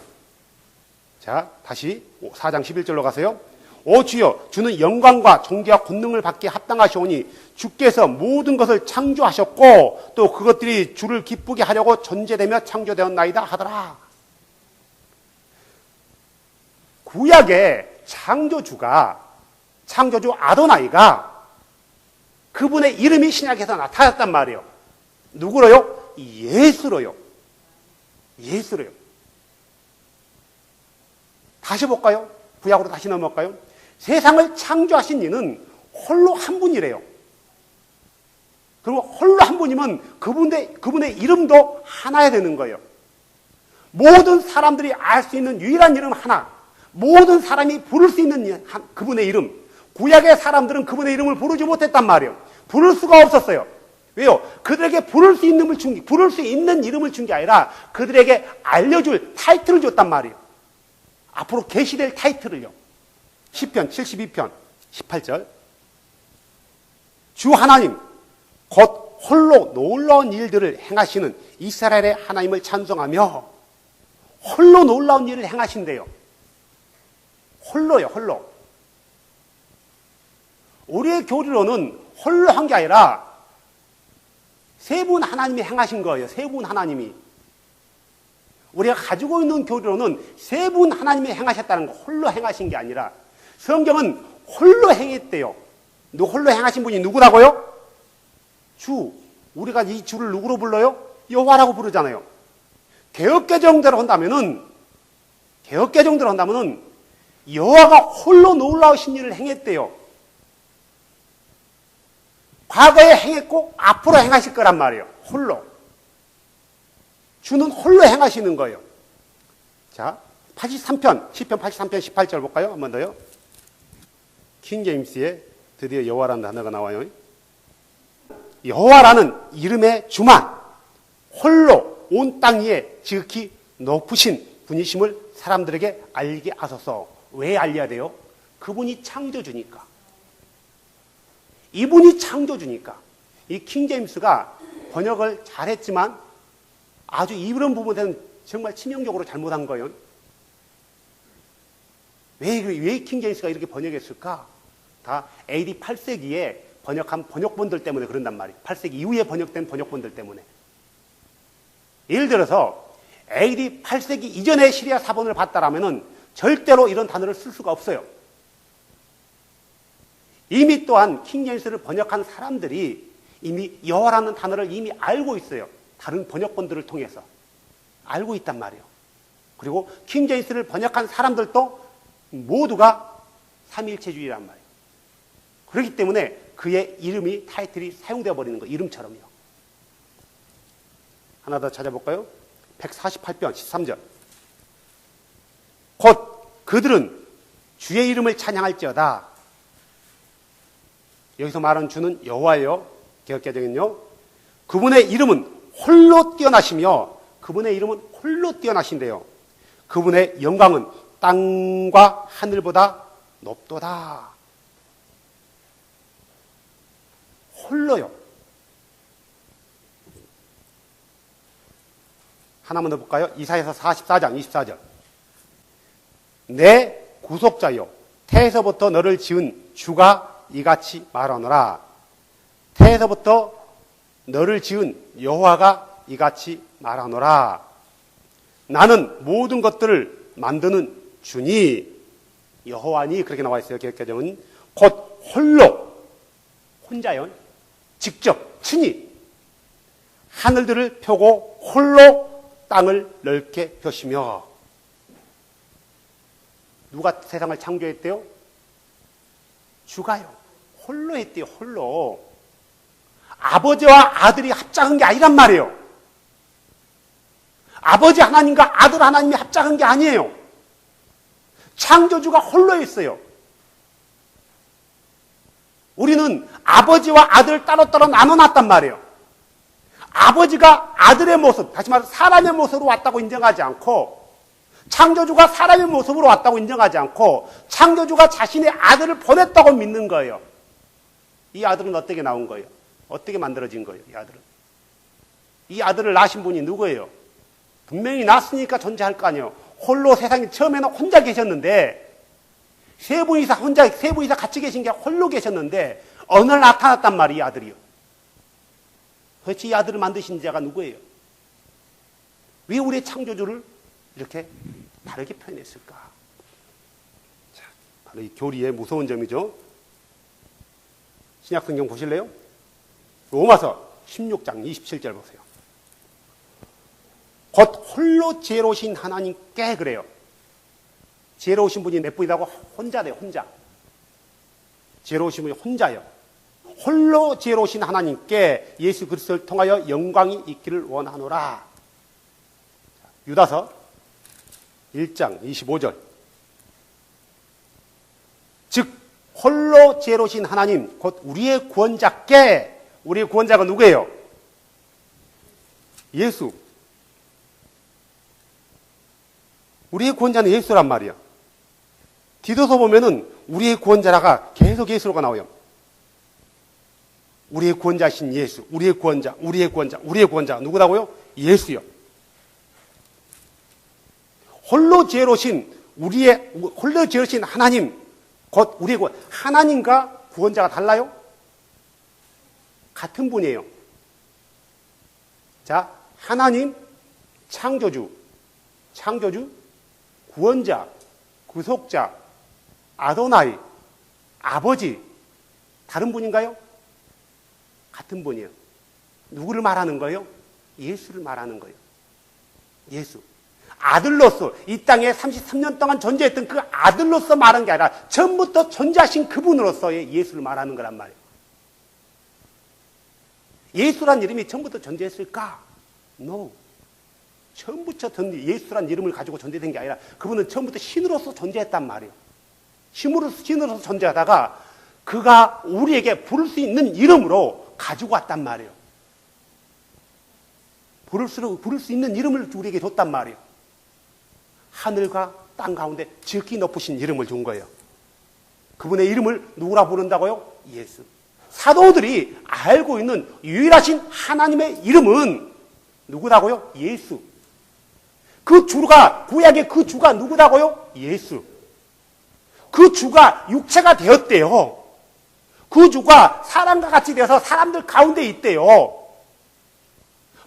자, 다시 4장 11절로 가세요. 오 주여, 주는 영광과 존귀와 권능을 받기에 합당하시오니 주께서 모든 것을 창조하셨고 또 그것들이 주를 기쁘게 하려고 전제되며 창조되었나이다 하더라. 구약의 창조주 아도나이가 그분의 이름이 신약에서 나타났단 말이에요. 누구로요? 예수로요. 예수로요. 다시 볼까요? 구약으로 다시 넘어갈까요? 세상을 창조하신 이는 홀로 한 분이래요. 그리고 홀로 한 분이면 그분의 이름도 하나야 되는 거예요. 모든 사람들이 알 수 있는 유일한 이름 하나. 모든 사람이 부를 수 있는 그분의 이름. 구약의 사람들은 그분의 이름을 부르지 못했단 말이에요. 부를 수가 없었어요. 왜요? 그들에게 부를 수 있는 이름을 준 게 아니라 그들에게 알려줄 타이틀을 줬단 말이에요. 앞으로 계시될 타이틀을요. 시편 72편 18절. 주 하나님 곧 홀로 놀라운 일들을 행하시는 이스라엘의 하나님을 찬송하며. 홀로 놀라운 일을 행하신대요. 홀로요, 홀로. 우리의 교리로는 홀로 한 게 아니라 세 분 하나님이 행하신 거예요. 세 분 하나님이. 우리가 가지고 있는 교리로는 세 분 하나님이 행하셨다는 거, 홀로 행하신 게 아니라 성경은 홀로 행했대요. 홀로 행하신 분이 누구라고요? 주. 우리가 이 주를 누구로 불러요? 여호와라고 부르잖아요. 개역개정대로 한다면은 여호와가 홀로 놀라우신 일을 행했대요. 과거에 행했고 앞으로 행하실 거란 말이에요. 홀로. 주는 홀로 행하시는 거예요. 자, 83편, 시편 83편 18절 볼까요? 한 번 더요. 킹제임스에 드디어 여호와라는 단어가 나와요. 여호와라는 이름의 주만 홀로 온 땅 위에 지극히 높으신 분이심을 사람들에게 알게 하소서. 왜 알려야 돼요? 그분이 창조주니까. 이분이 창조주니까. 이 킹제임스가 번역을 잘했지만 아주 이런 부분에는 정말 치명적으로 잘못한 거예요. 왜 킹제임스가 이렇게 번역했을까? 다 AD 8세기에 번역한 번역본들 때문에 그런단 말이에요. 8세기 이후에 번역된 번역본들 때문에. 예를 들어서 AD 8세기 이전에 시리아 사본을 봤다라면은 절대로 이런 단어를 쓸 수가 없어요. 이미 또한 킹제임스를 번역한 사람들이 이미 여호와라는 단어를 이미 알고 있어요. 다른 번역본들을 통해서 알고 있단 말이에요. 그리고 킹제임스를 번역한 사람들도 모두가 삼위일체주의란 말이에요. 그렇기 때문에 그의 이름이 타이틀이 사용되어 버리는 거예요. 이름처럼요. 하나 더 찾아볼까요? 148편 13절. 곧 그들은 주의 이름을 찬양할지어다. 여기서 말하는 주는 여호와예요. 개역개정은요. 그분의 이름은 홀로 뛰어나시며 그분의 이름은 홀로 뛰어나신대요. 그분의 영광은 땅과 하늘보다 높도다. 홀로요. 하나만 더 볼까요? 이사야서 44장 24절. 내 구속자여 태에서부터 너를 지은 주가 이같이 말하노라. 태에서부터 너를 지은 여호와가 이같이 말하노라. 나는 모든 것들을 만드는 주니 여호와니 그렇게 나와 있어요. 개역개정은 곧 홀로 혼자요. 직접 친히 하늘들을 펴고 홀로 땅을 넓게 펴시며. 누가 세상을 창조했대요? 주가요. 홀로 했대요. 홀로. 아버지와 아들이 합작한 게 아니란 말이에요. 아버지 하나님과 아들 하나님이 합작한 게 아니에요. 창조주가 홀로 했어요. 우리는 아버지와 아들을 따로따로 나눠놨단 말이에요. 아버지가 아들의 모습, 다시 말해서 사람의 모습으로 왔다고 인정하지 않고, 창조주가 사람의 모습으로 왔다고 인정하지 않고, 창조주가 자신의 아들을 보냈다고 믿는 거예요. 이 아들은 어떻게 나온 거예요? 어떻게 만들어진 거예요? 이 아들은. 이 아들을 낳으신 분이 누구예요? 분명히 낳았으니까 존재할 거 아니에요. 홀로 세상에 처음에는 혼자 계셨는데, 세 분이서 같이 계신 게 홀로 계셨는데, 어느 날 나타났단 말이에요, 이 아들이요. 도대체 이 아들을 만드신 자가 누구예요? 왜 우리의 창조주를 이렇게 다르게 표현했을까? 자, 바로 이 교리의 무서운 점이죠. 신약성경 보실래요? 로마서 16장 27절 보세요. 곧 홀로 지혜로우신 하나님께 그래요. 지혜로우신 분이 몇 분이라고? 혼자래요. 혼자. 지혜로우신 분이 혼자요. 홀로 지혜로우신 하나님께 예수 그리스도를 통하여 영광이 있기를 원하노라. 유다서 1장 25절. 즉 홀로 지혜로우신 하나님 곧 우리의 구원자께, 우리의 구원자가 누구예요? 예수. 우리의 구원자는 예수란 말이야. 디도서 보면은 우리의 구원자라가 계속 예수로가 나와요. 우리의 구원자신 예수, 우리의 구원자, 우리의 구원자, 우리의 구원자 누구라고요? 예수요. 홀로 지혜로우신 하나님, 곧 우리의 구원. 하나님과 구원자가 달라요? 같은 분이에요. 자, 하나님, 창조주, 구원자, 구속자, 아도나이, 아버지, 다른 분인가요? 같은 분이에요. 누구를 말하는 거예요? 예수를 말하는 거예요. 예수. 아들로서 이 땅에 33년 동안 존재했던 그 아들로서 말한 게 아니라 처음부터 존재하신 그분으로서의 예수를 말하는 거란 말이에요. 예수란 이름이 처음부터 존재했을까? No. 처음부터 예수란 이름을 가지고 존재된 게 아니라 그분은 처음부터 신으로서 존재했단 말이에요. 신으로서 존재하다가 그가 우리에게 부를 수 있는 이름으로 가지고 왔단 말이에요. 부를 수 있는 이름을 우리에게 줬단 말이에요. 하늘과 땅 가운데 지극히 높으신 이름을 준 거예요. 그분의 이름을 누구라 부른다고요? 예수. 사도들이 알고 있는 유일하신 하나님의 이름은 누구라고요? 예수. 그 주가, 구약의 그 주가 누구라고요? 예수. 그 주가 육체가 되었대요. 그 주가 사람과 같이 되어서 사람들 가운데 있대요.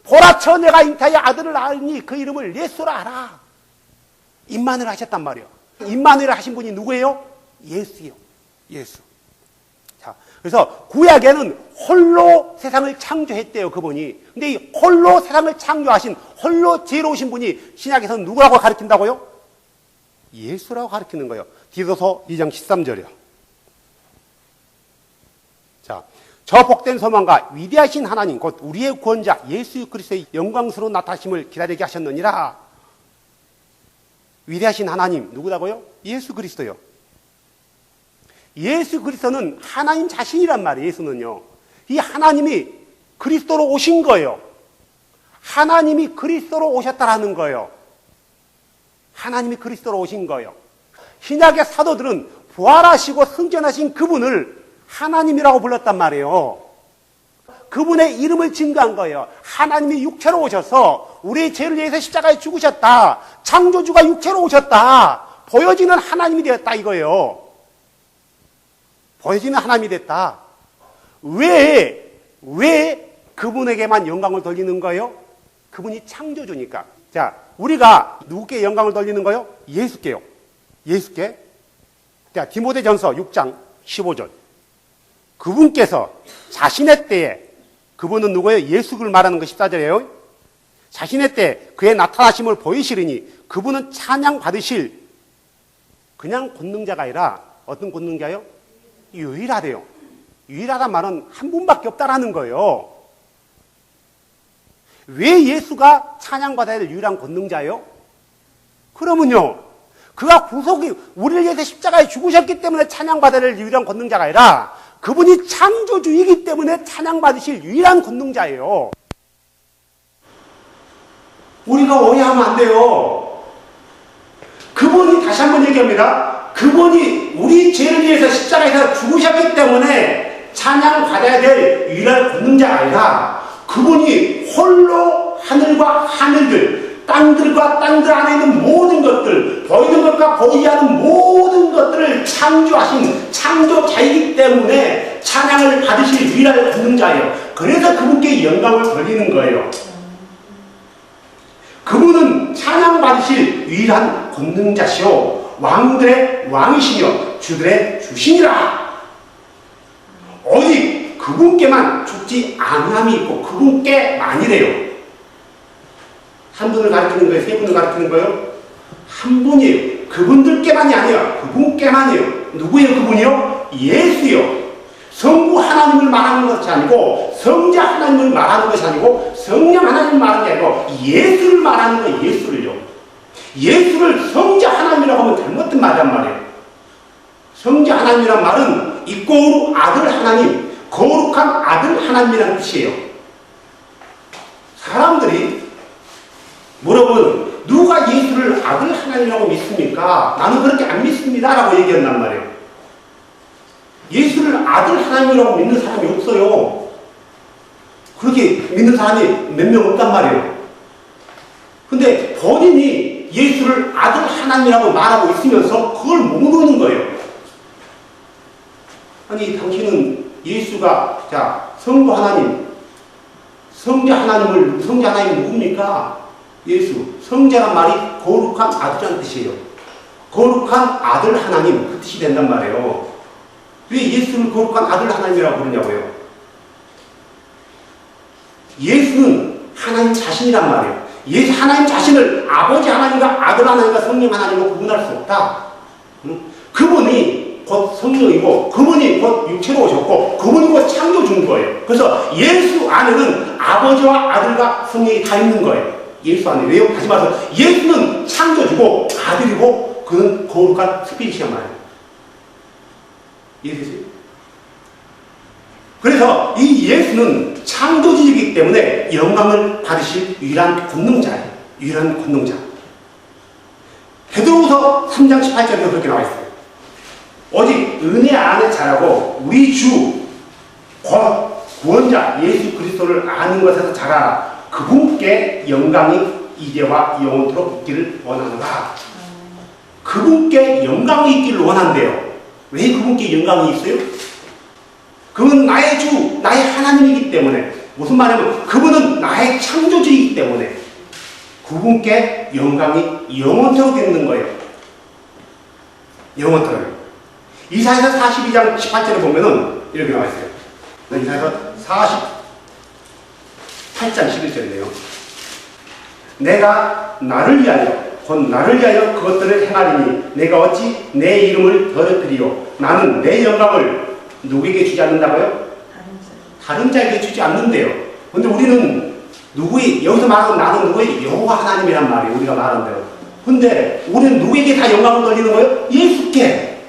보라 처녀가 잉타의 아들을 낳으니 그 이름을 예수라 하라. 임마누엘 하셨단 말이에요. 임마누엘 하신 분이 누구예요? 예수요. 예수. 자, 그래서 구약에는 홀로 세상을 창조했대요, 그분이. 근데 이 홀로 세상을 창조하신 홀로 지혜로우신 분이 신약에서는 누구라고 가르친다고요? 예수라고 가르치는 거예요. 디도서 2장 13절이요. 자, 저 복된 소망과 위대하신 하나님 곧 우리의 구원자 예수 그리스도의 영광스러운 나타나심을 기다리게 하셨느니라. 위대하신 하나님 누구다고요? 예수 그리스도요. 예수 그리스도는 하나님 자신이란 말이에요. 예수는요. 이 하나님이 그리스도로 오신 거예요. 하나님이 그리스도로 오셨다라는 거예요. 하나님이 그리스도로 오신 거예요. 신약의 사도들은 부활하시고 승천하신 그분을 하나님이라고 불렀단 말이에요. 그분의 이름을 증거한 거예요. 하나님이 육체로 오셔서 우리의 죄를 위해서 십자가에 죽으셨다. 창조주가 육체로 오셨다. 보여지는 하나님이 되었다 이거예요. 보여지는 하나님이 됐다. 왜 그분에게만 영광을 돌리는 거예요? 그분이 창조주니까. 자, 우리가 누구께 영광을 돌리는 거예요? 예수께요. 예수께. 자, 디모데전서 6장 15절. 그분께서 자신의 때에, 그분은 누구예요? 예수를 말하는 거 14절이에요. 자신의 때 그의 나타나심을 보이시리니 그분은 찬양 받으실 그냥 권능자가 아니라 어떤 권능자요? 유일하대요. 유일하단 말은 한 분밖에 없다라는 거예요. 왜 예수가 찬양받아야 될 유일한 권능자예요? 그러면요, 그가 구속이 우리를 위해서 십자가에 죽으셨기 때문에 찬양받아야 될 유일한 권능자가 아니라 그분이 창조주이기 때문에 찬양받으실 유일한 권능자예요. 우리가 오해하면 안 돼요. 그분이, 다시 한번 얘기합니다. 그분이 우리 죄를 위해서 십자가에서 죽으셨기 때문에 찬양받아야 될 유일한 권능자가 아니라 그분이 홀로 하늘과 하늘들, 땅들과 땅들 안에 있는 모든 것들, 보이는 것과 보이지 않는 모든 것들을 창조하신 창조자이기 때문에 찬양을 받으실 유일한 권능자예요. 그래서 그분께 영광을 돌리는 거예요. 그분은 찬양받으실 유일한 권능자시오 왕들의 왕이시며 주들의 주시니라. 오직 그분께만 죽지 아니함이 있고 그분께만이래요. 한 분을 가르치는 거예요? 세 분을 가르치는 거예요? 한 분이에요. 그분들께만이 아니에요. 그분께만이에요. 누구예요? 그분이요? 예수요. 성부 하나님을 말하는 것이 아니고 성자 하나님을 말하는 것이 아니고 성령 하나님을 말하는 게 아니고 예수를 말하는 거예요. 예수를요. 예수를 성자 하나님이라고 하면 잘못된 말이란 말이에요. 성자 하나님이란 말은 이꼬르 아들 하나님, 거룩한 아들 하나님이라는 뜻이에요. 사람들이 물어보는, 누가 예수를 아들 하나님이라고 믿습니까? 나는 그렇게 안 믿습니다 라고 얘기한단 말이에요. 예수를 아들 하나님이라고 믿는 사람이 없어요. 그렇게 믿는 사람이 몇 명 없단 말이에요. 근데 본인이 예수를 아들 하나님이라고 말하고 있으면서 그걸 모르는 거예요. 아니, 당신은 예수가, 자, 성부 하나님, 성자 하나님이 누굽니까? 예수. 성자란 말이 거룩한 아들이라는 뜻이에요. 거룩한 아들 하나님, 그 뜻이 된단 말이에요. 왜 예수를 거룩한 아들 하나님이라고 부르냐고요? 예수는 하나님 자신이란 말이에요. 예수 하나님 자신을 아버지 하나님과 아들 하나님과 성령 하나님과 구분할 수 없다. 그분이 곧 성령이고 그분이 곧 육체로 오셨고 그분이 곧 창조주인 거예요. 그래서 예수 안에는 아버지와 아들과 성령이 다 있는 거예요. 예수 안에. 왜요? 다시 말해서 예수는 창조주고 아들이고 그는 거룩한 스피릿이란 말이에요. 이해되세요? 그래서 이 예수는 창조주이기 때문에 영광을 받으실 유일한 권능자예요. 유일한 권능자. 베드로후서 3장 18절에 그렇게 나와 있어요. 오직 은혜 안에 자라고 우리 주 곧 구원자 예수 그리스도를 아는 것에서 자라. 그분께 영광이 이제와 영원토록 있기를 원하노라. 그분께 영광이 있기를 원한대요. 왜 그분께 영광이 있어요? 그분은 나의 주, 나의 하나님이기 때문에. 무슨 말이냐면 그분은 나의 창조주이기 때문에 그분께 영광이 영원토록 있는 거예요. 영원토록. 이사야서 42장 18절에 보면은 이렇게 나와 있어요. 이사야서 48장 11절이네요. 내가 나를 위하여 곧 나를 위하여 그것들을 행하리니 내가 어찌 내 이름을 더럽히리요. 나는 내 영광을 누구에게 주지 않는다고요? 다른 자에게 주지 않는데요. 근데 우리는 여기서 말하는 나는 누구의? 여호와 하나님이란 말이에요. 우리가 말하는 대로. 근데 우리는 누구에게 다 영광을 돌리는 거예요? 예수께.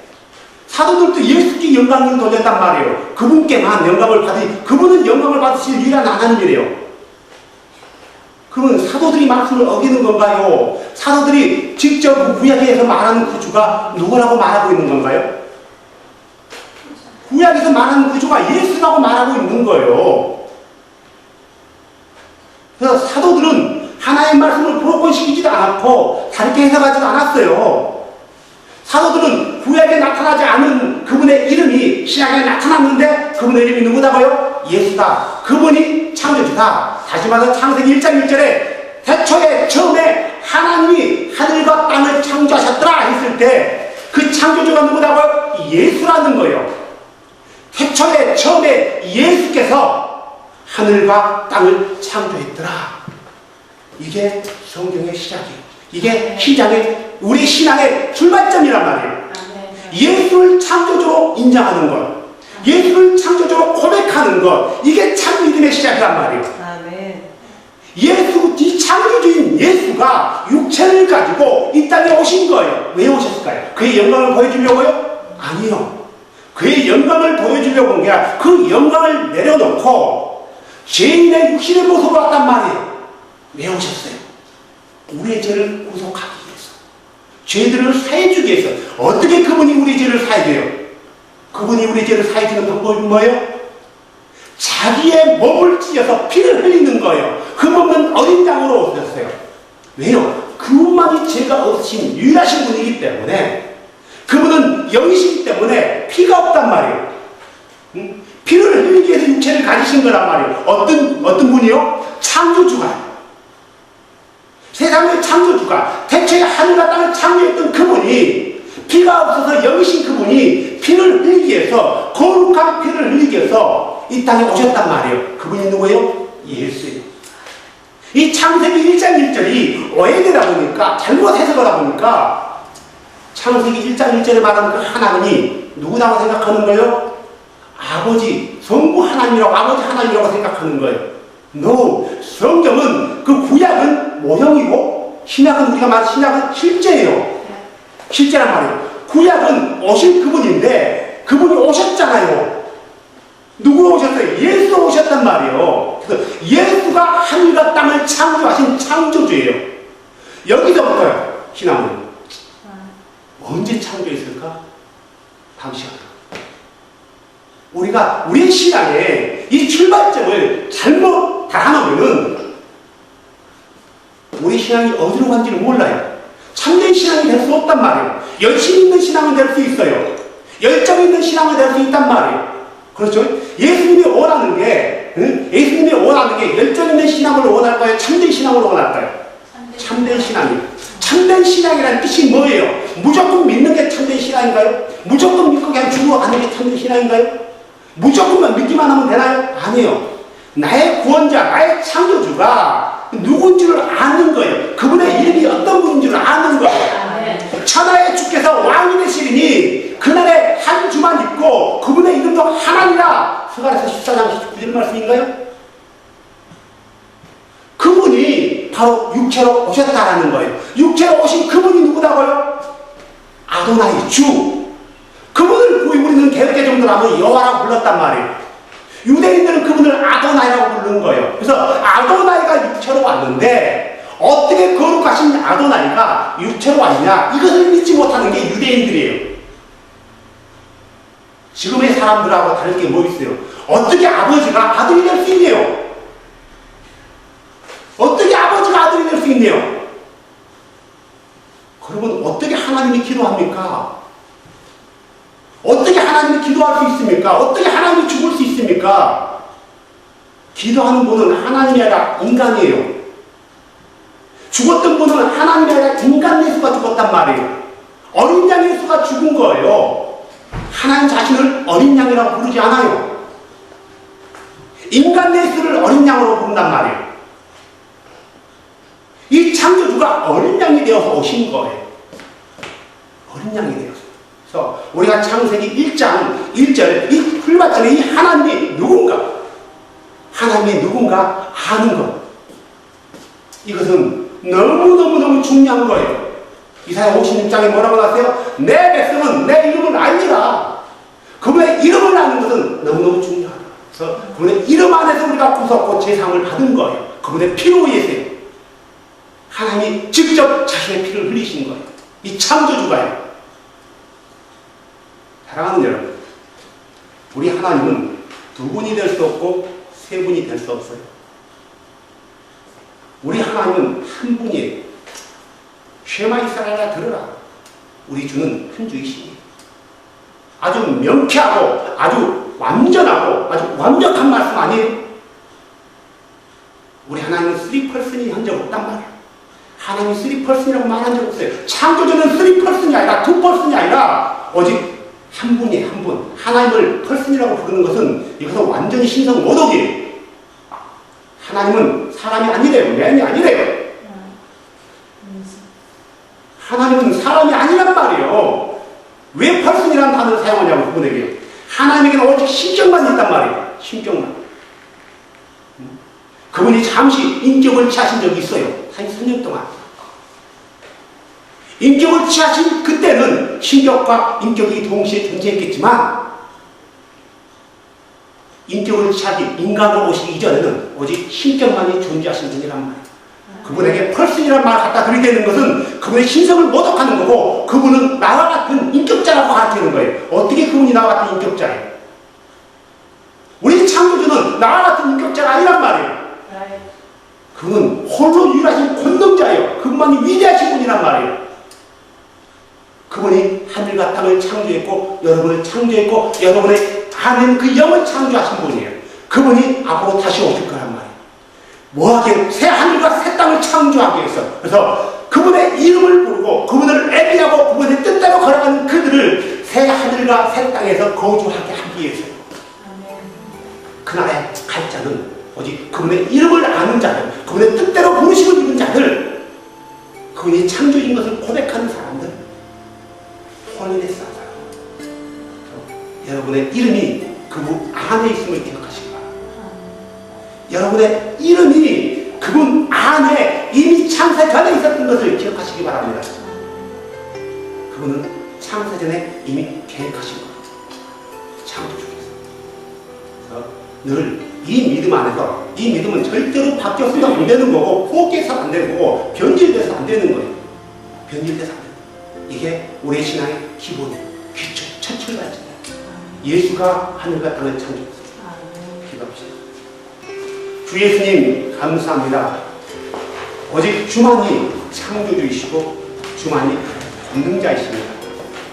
사도들도 예수께 영광을 돌렸단 말이에요. 그분께만 영광을 그분은 영광을 받으실 유일한 하나님이래요. 그러면 사도들이 말씀을 어기는 건가요? 사도들이 직접 구약에서 말하는 구주가 누구라고 말하고 있는 건가요? 구약에서 말하는 구주가 예수라고 말하고 있는 거예요. 그래서 사도들은 하나님의 말씀을 불어권시키지도 않았고 다르게 해석하지도 않았어요. 사도들은 구약에 나타나지 않은 그분의 이름이 신약에 나타났는데 그분의 이름이 누구다고요? 예수다. 그분이 창조주다. 다시 말해서 창세기 1장 1절에 태초에 처음에 하나님이 하늘과 땅을 창조하셨더라 했을 때 그 창조주가 누구다고요? 예수라는 거예요. 태초에 처음에 예수께서 하늘과 땅을 창조했더라. 이게 성경의 시작이에요. 이게 우리 신앙의 출발점이란 말이에요. 예수를 창조주로 인정하는 것, 예수를 창조주로 고백하는 것, 이게 참 믿음의 시작이란 말이에요. 이 창조주인 예수가 육체를 가지고 이 땅에 오신 거예요. 왜 오셨을까요? 그의 영광을 보여주려고요? 아니요. 그의 영광을 보여주려고 온 게 아니라 그 영광을 내려놓고 죄인의 육신의 모습으로 왔단 말이에요. 왜 오셨어요? 우리의 죄를 구속하기 위해서, 죄들을 사해주기 위해서. 어떻게 그분이 우리 죄를 사해줘요? 그분이 우리 죄를 사해주는 방법이 뭐예요? 자기의 몸을 찢어서 피를 흘리는 거예요. 그 몸은 어린 양으로 오셨어요. 왜요? 그분만이 죄가 없으신 유일하신 분이기 때문에, 그분은 영이시기 때문에 피가 없단 말이에요. 피를 흘리기 위해서 육체를 가지신 거란 말이에요. 어떤 분이요? 창조주가. 세상의 창조주가, 태초에 하늘과 땅을 창조했던 그분이, 피가 없어서 영이신 그분이 피를 흘리기 위해서, 거룩한 피를 흘리기 위해서 이 땅에 오셨단 말이에요. 그분이 누구예요? 예수예요. 이 창세기 1장 1절이 오해되다 보니까, 잘못 해석하다 보니까 창세기 1장 1절에 말하는 그 하나님이 누구라고 생각하는 거예요? 아버지, 성부 하나님이라고, 아버지 하나님이라고 생각하는 거예요. No. 성경은, 그 구약은 모형이고 신약은, 우리가 말하는 신약은 실제예요. 실제란 말이에요. 구약은 오실 그분인데 그분이 오셨잖아요. 누구로 오셨어요? 예수로 오셨단 말이에요. 그래서 예수가 하늘과 땅을 창조하신 창조주예요. 여기서부터요, 신앙은 언제 창조했을까? 다음 시간에 우리의 신앙의 이 출발점을 잘못 달아놓으면은 우리 신앙이 어디로 간지를 몰라요. 참된 신앙이 될 수 없단 말이에요. 열심 있는 신앙은 될 수 있어요. 열정 있는 신앙은 될 수 있단 말이에요. 그렇죠? 예수님이 원하는 게 열정 있는 신앙을 원할까요? 참된 신앙을 원할까요? 참된 신앙이에요. 참된 신앙이라는 뜻이 뭐예요? 무조건 믿는 게 참된 신앙인가요? 무조건 믿고 그냥 죽어가는 게 참된 신앙인가요? 무조건만 믿기만 하면 되나요? 아니에요. 나의 구원자, 나의 창조주가 누군지를 아는 거예요. 그분의 이름이 어떤 분인 줄 아는 거예요. 천하의 주께서 왕이 되시리니 그날에 한 주만 입고 그분의 이름도 하나니라. 스가랴서 14장 19절 말씀인가요? 그분이 바로 육체로 오셨다라는 거예요. 육체로 오신 그분이 누구다고요? 아도나이, 주. 그분을 우리는 개혁개정들하면 여호와라고 불렀단 말이에요. 유대인들은 그분을 아도나이라고 부르는 거예요. 그래서 아도나이가 육체로 왔는데 어떻게 거룩하신 아도나이가 육체로 왔냐? 이것을 믿지 못하는 게 유대인들이에요. 지금의 사람들하고 다를 게 뭐 있어요? 어떻게 아버지가 아들이 될 수 있네요? 어떻게 아버지가 아들이 될 수 있네요? 그러면 어떻게 하나님이 기도합니까? 어떻게 하나님이 기도할 수 있습니까? 어떻게 하나님이 죽을 수 있습니까? 기도하는 분은 하나님이 아니라 인간이에요. 죽었던 분은 하나님이 아니라 인간 예수가 죽었단 말이에요. 어린 양 예수가 죽은 거예요. 하나님 자신을 어린 양이라고 부르지 않아요. 인간 예수를 어린 양으로 부른단 말이에요. 이 창조주가 어린 양이 되어서 오신 거예요. 어린 양이 되어서. 그래서 우리가 창세기 1장 1절 이 풀밭전에 이 하나님이 누군가, 하나님이 누군가 아는 것. 이것은 너무너무너무 중요한 거예요. 이사야 56장에 뭐라고 나왔어요? 내 백성은 내 이름을 알리라. 그분의 이름을 아는 것은 너무너무 중요하다. 그래서 그분의 이름 안에서 우리가 구속고 제사함을 받은 거예요. 그분의 피로 의해서요. 하나님이 직접 자신의 피를 흘리신 거예요. 이 창조주가요. 사랑하는 여러분, 우리 하나님은 두 분이 될 수 없고 세 분이 될 수 없어요. 우리 하나님은 한 분이에요. 쉐마 이스라엘아 들으라. 우리 주는 한 주이시니 아주 명쾌하고 아주 완전하고 아주 완벽한 말씀 아니에요? 우리 하나님은 3person이 한 적 없단 말이에요. 하나님이 3person이라고 말한 적 없어요. 창조주는 3person이 아니라 2person이 아니라 오직 한 분이 한 분. 하나님을 person이라고 부르는 것은 이것은 완전히 신성 모독이에요. 하나님은 사람이 아니래요. 맨이 아니래요. 하나님은 사람이 아니란 말이에요. 왜 person이라는 단어를 사용하냐고 그분에게. 하나님에게는 오직 신격만 있단 말이에요. 신격만. 그분이 잠시 인격을 취하신 적이 있어요. 한 3년 동안. 인격을 취하신 그때는 신격과 인격이 동시에 존재했겠지만 인격을 취하기, 인간으로 오시기 이전에는 오직 신격만이 존재하신 분이란 말이에요. 그분에게 펄슨이란 말을 갖다 들이대는 것은 그분의 신성을 모독하는 거고 그분은 나와 같은 인격자라고 가르치는 거예요. 어떻게 그분이 나와 같은 인격자예요? 우리 창조주는 나와 같은 인격자가 아니란 말이에요. 그분은 홀로 유일하신 권능자예요. 그분만이 위대하신 분이란 말이에요. 그분이 하늘과 땅을 창조했고 여러분을 창조했고 여러분의 안에 그 영을 창조하신 분이에요. 그분이 앞으로 다시 오실 거란 말이에요. 뭐하게? 새 하늘과 새 땅을 창조하기 위해서. 그래서 그분의 이름을 부르고 그분을 애비하고 그분의 뜻대로 걸어가는 그들을 새 하늘과 새 땅에서 거주하게 하기 위해서요. 그날의 갈 자는 오직 그분의 이름을 아는 자들, 그분의 뜻대로 부르심을 입은 자들, 그분이 창조인 것을 고백하는 사람들, 홀리네스 하자. 여러분의 이름이 그분 안에 있음을 기억하시기 바랍니다. 여러분의 이름이 그분 안에 이미 창세 전에 있었던 것을 기억하시기 바랍니다. 그분은 창세 전에 이미 계획하신 겁니다. 창조주께서. 늘 이 믿음 안에서, 이 믿음은 절대로 바뀌어서도 안 되는 거고 포기해서는 안 되는 거고 변질돼서 안 되는 거예요. 변질돼서 안 되는 거예요. 이게 우리의 신앙의 기본이에요. 기초, 첫 출발점이에요. 예수가 하늘과 땅을 창조했어요. 기도합시다. 주 예수님 감사합니다. 오직 주만이 창조주이시고 주만이 권능자이십니다.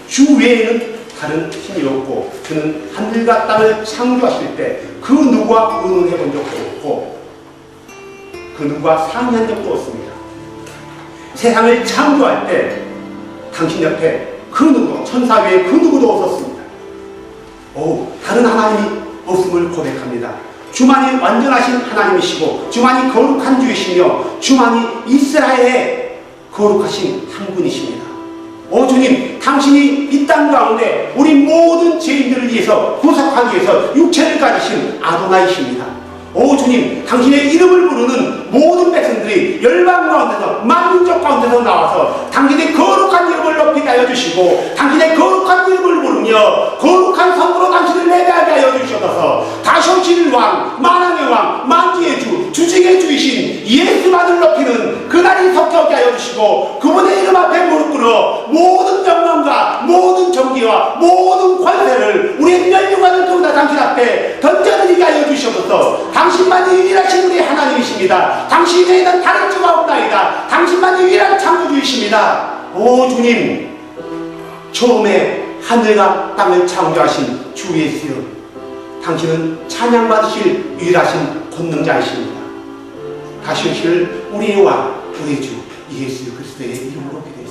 주 외에는 다른 힘이 없고 그는 하늘과 땅을 창조하실 때 그 누구와 의논해 본 적도 없고 그 누구와 상의한 적도 없습니다. 세상을 창조할 때 당신 옆에 그 누구, 천사 외에 그 누구도 없었습니다. 다른 하나님이 없음을 고백합니다. 주만이 완전하신 하나님이시고 주만이 거룩한 주이시며 주만이 이스라엘의 거룩하신 한 분이십니다. 오 주님, 당신이 이 땅 가운데 우리 모든 죄인들을 위해서 구속하기 위해서 육체를 가지신 아도나이십니다. 오 주님, 당신의 이름을 부르는 모든 백성들이 열방 가운데서 만민족 가운데서 나와서 당신의 거룩한 이름을 높이게 하여 주시고 당신의 거룩한 이름을 부르며 거룩한 성으로 당신을 예배하게 하여 주셔서 다시 오실 왕, 만왕의 왕, 만지의 주, 주직의 주이신 예수만을 높이는 그날이 속하게 하여 주시고 그분의 이름 앞에 무릎 꿇어 모든 영광과 모든 정기와 모든 관세를 우리의 멸류관을 통해 당신 앞에 던져드리게 하여 주셔서 당신만이 유일하신 우리 하나님이십니다. 당신 외에는 다른 주가 없나이다. 당신만이 유일한 창조주이십니다. 오 주님, 처음에 하늘과 땅을 창조하신 주 예수여, 당신은 찬양받으실 유일하신 권능자이십니다. 다시 오실 우리의 왕, 우리의 주 예수 그리스도의 이름으로 기도합니다.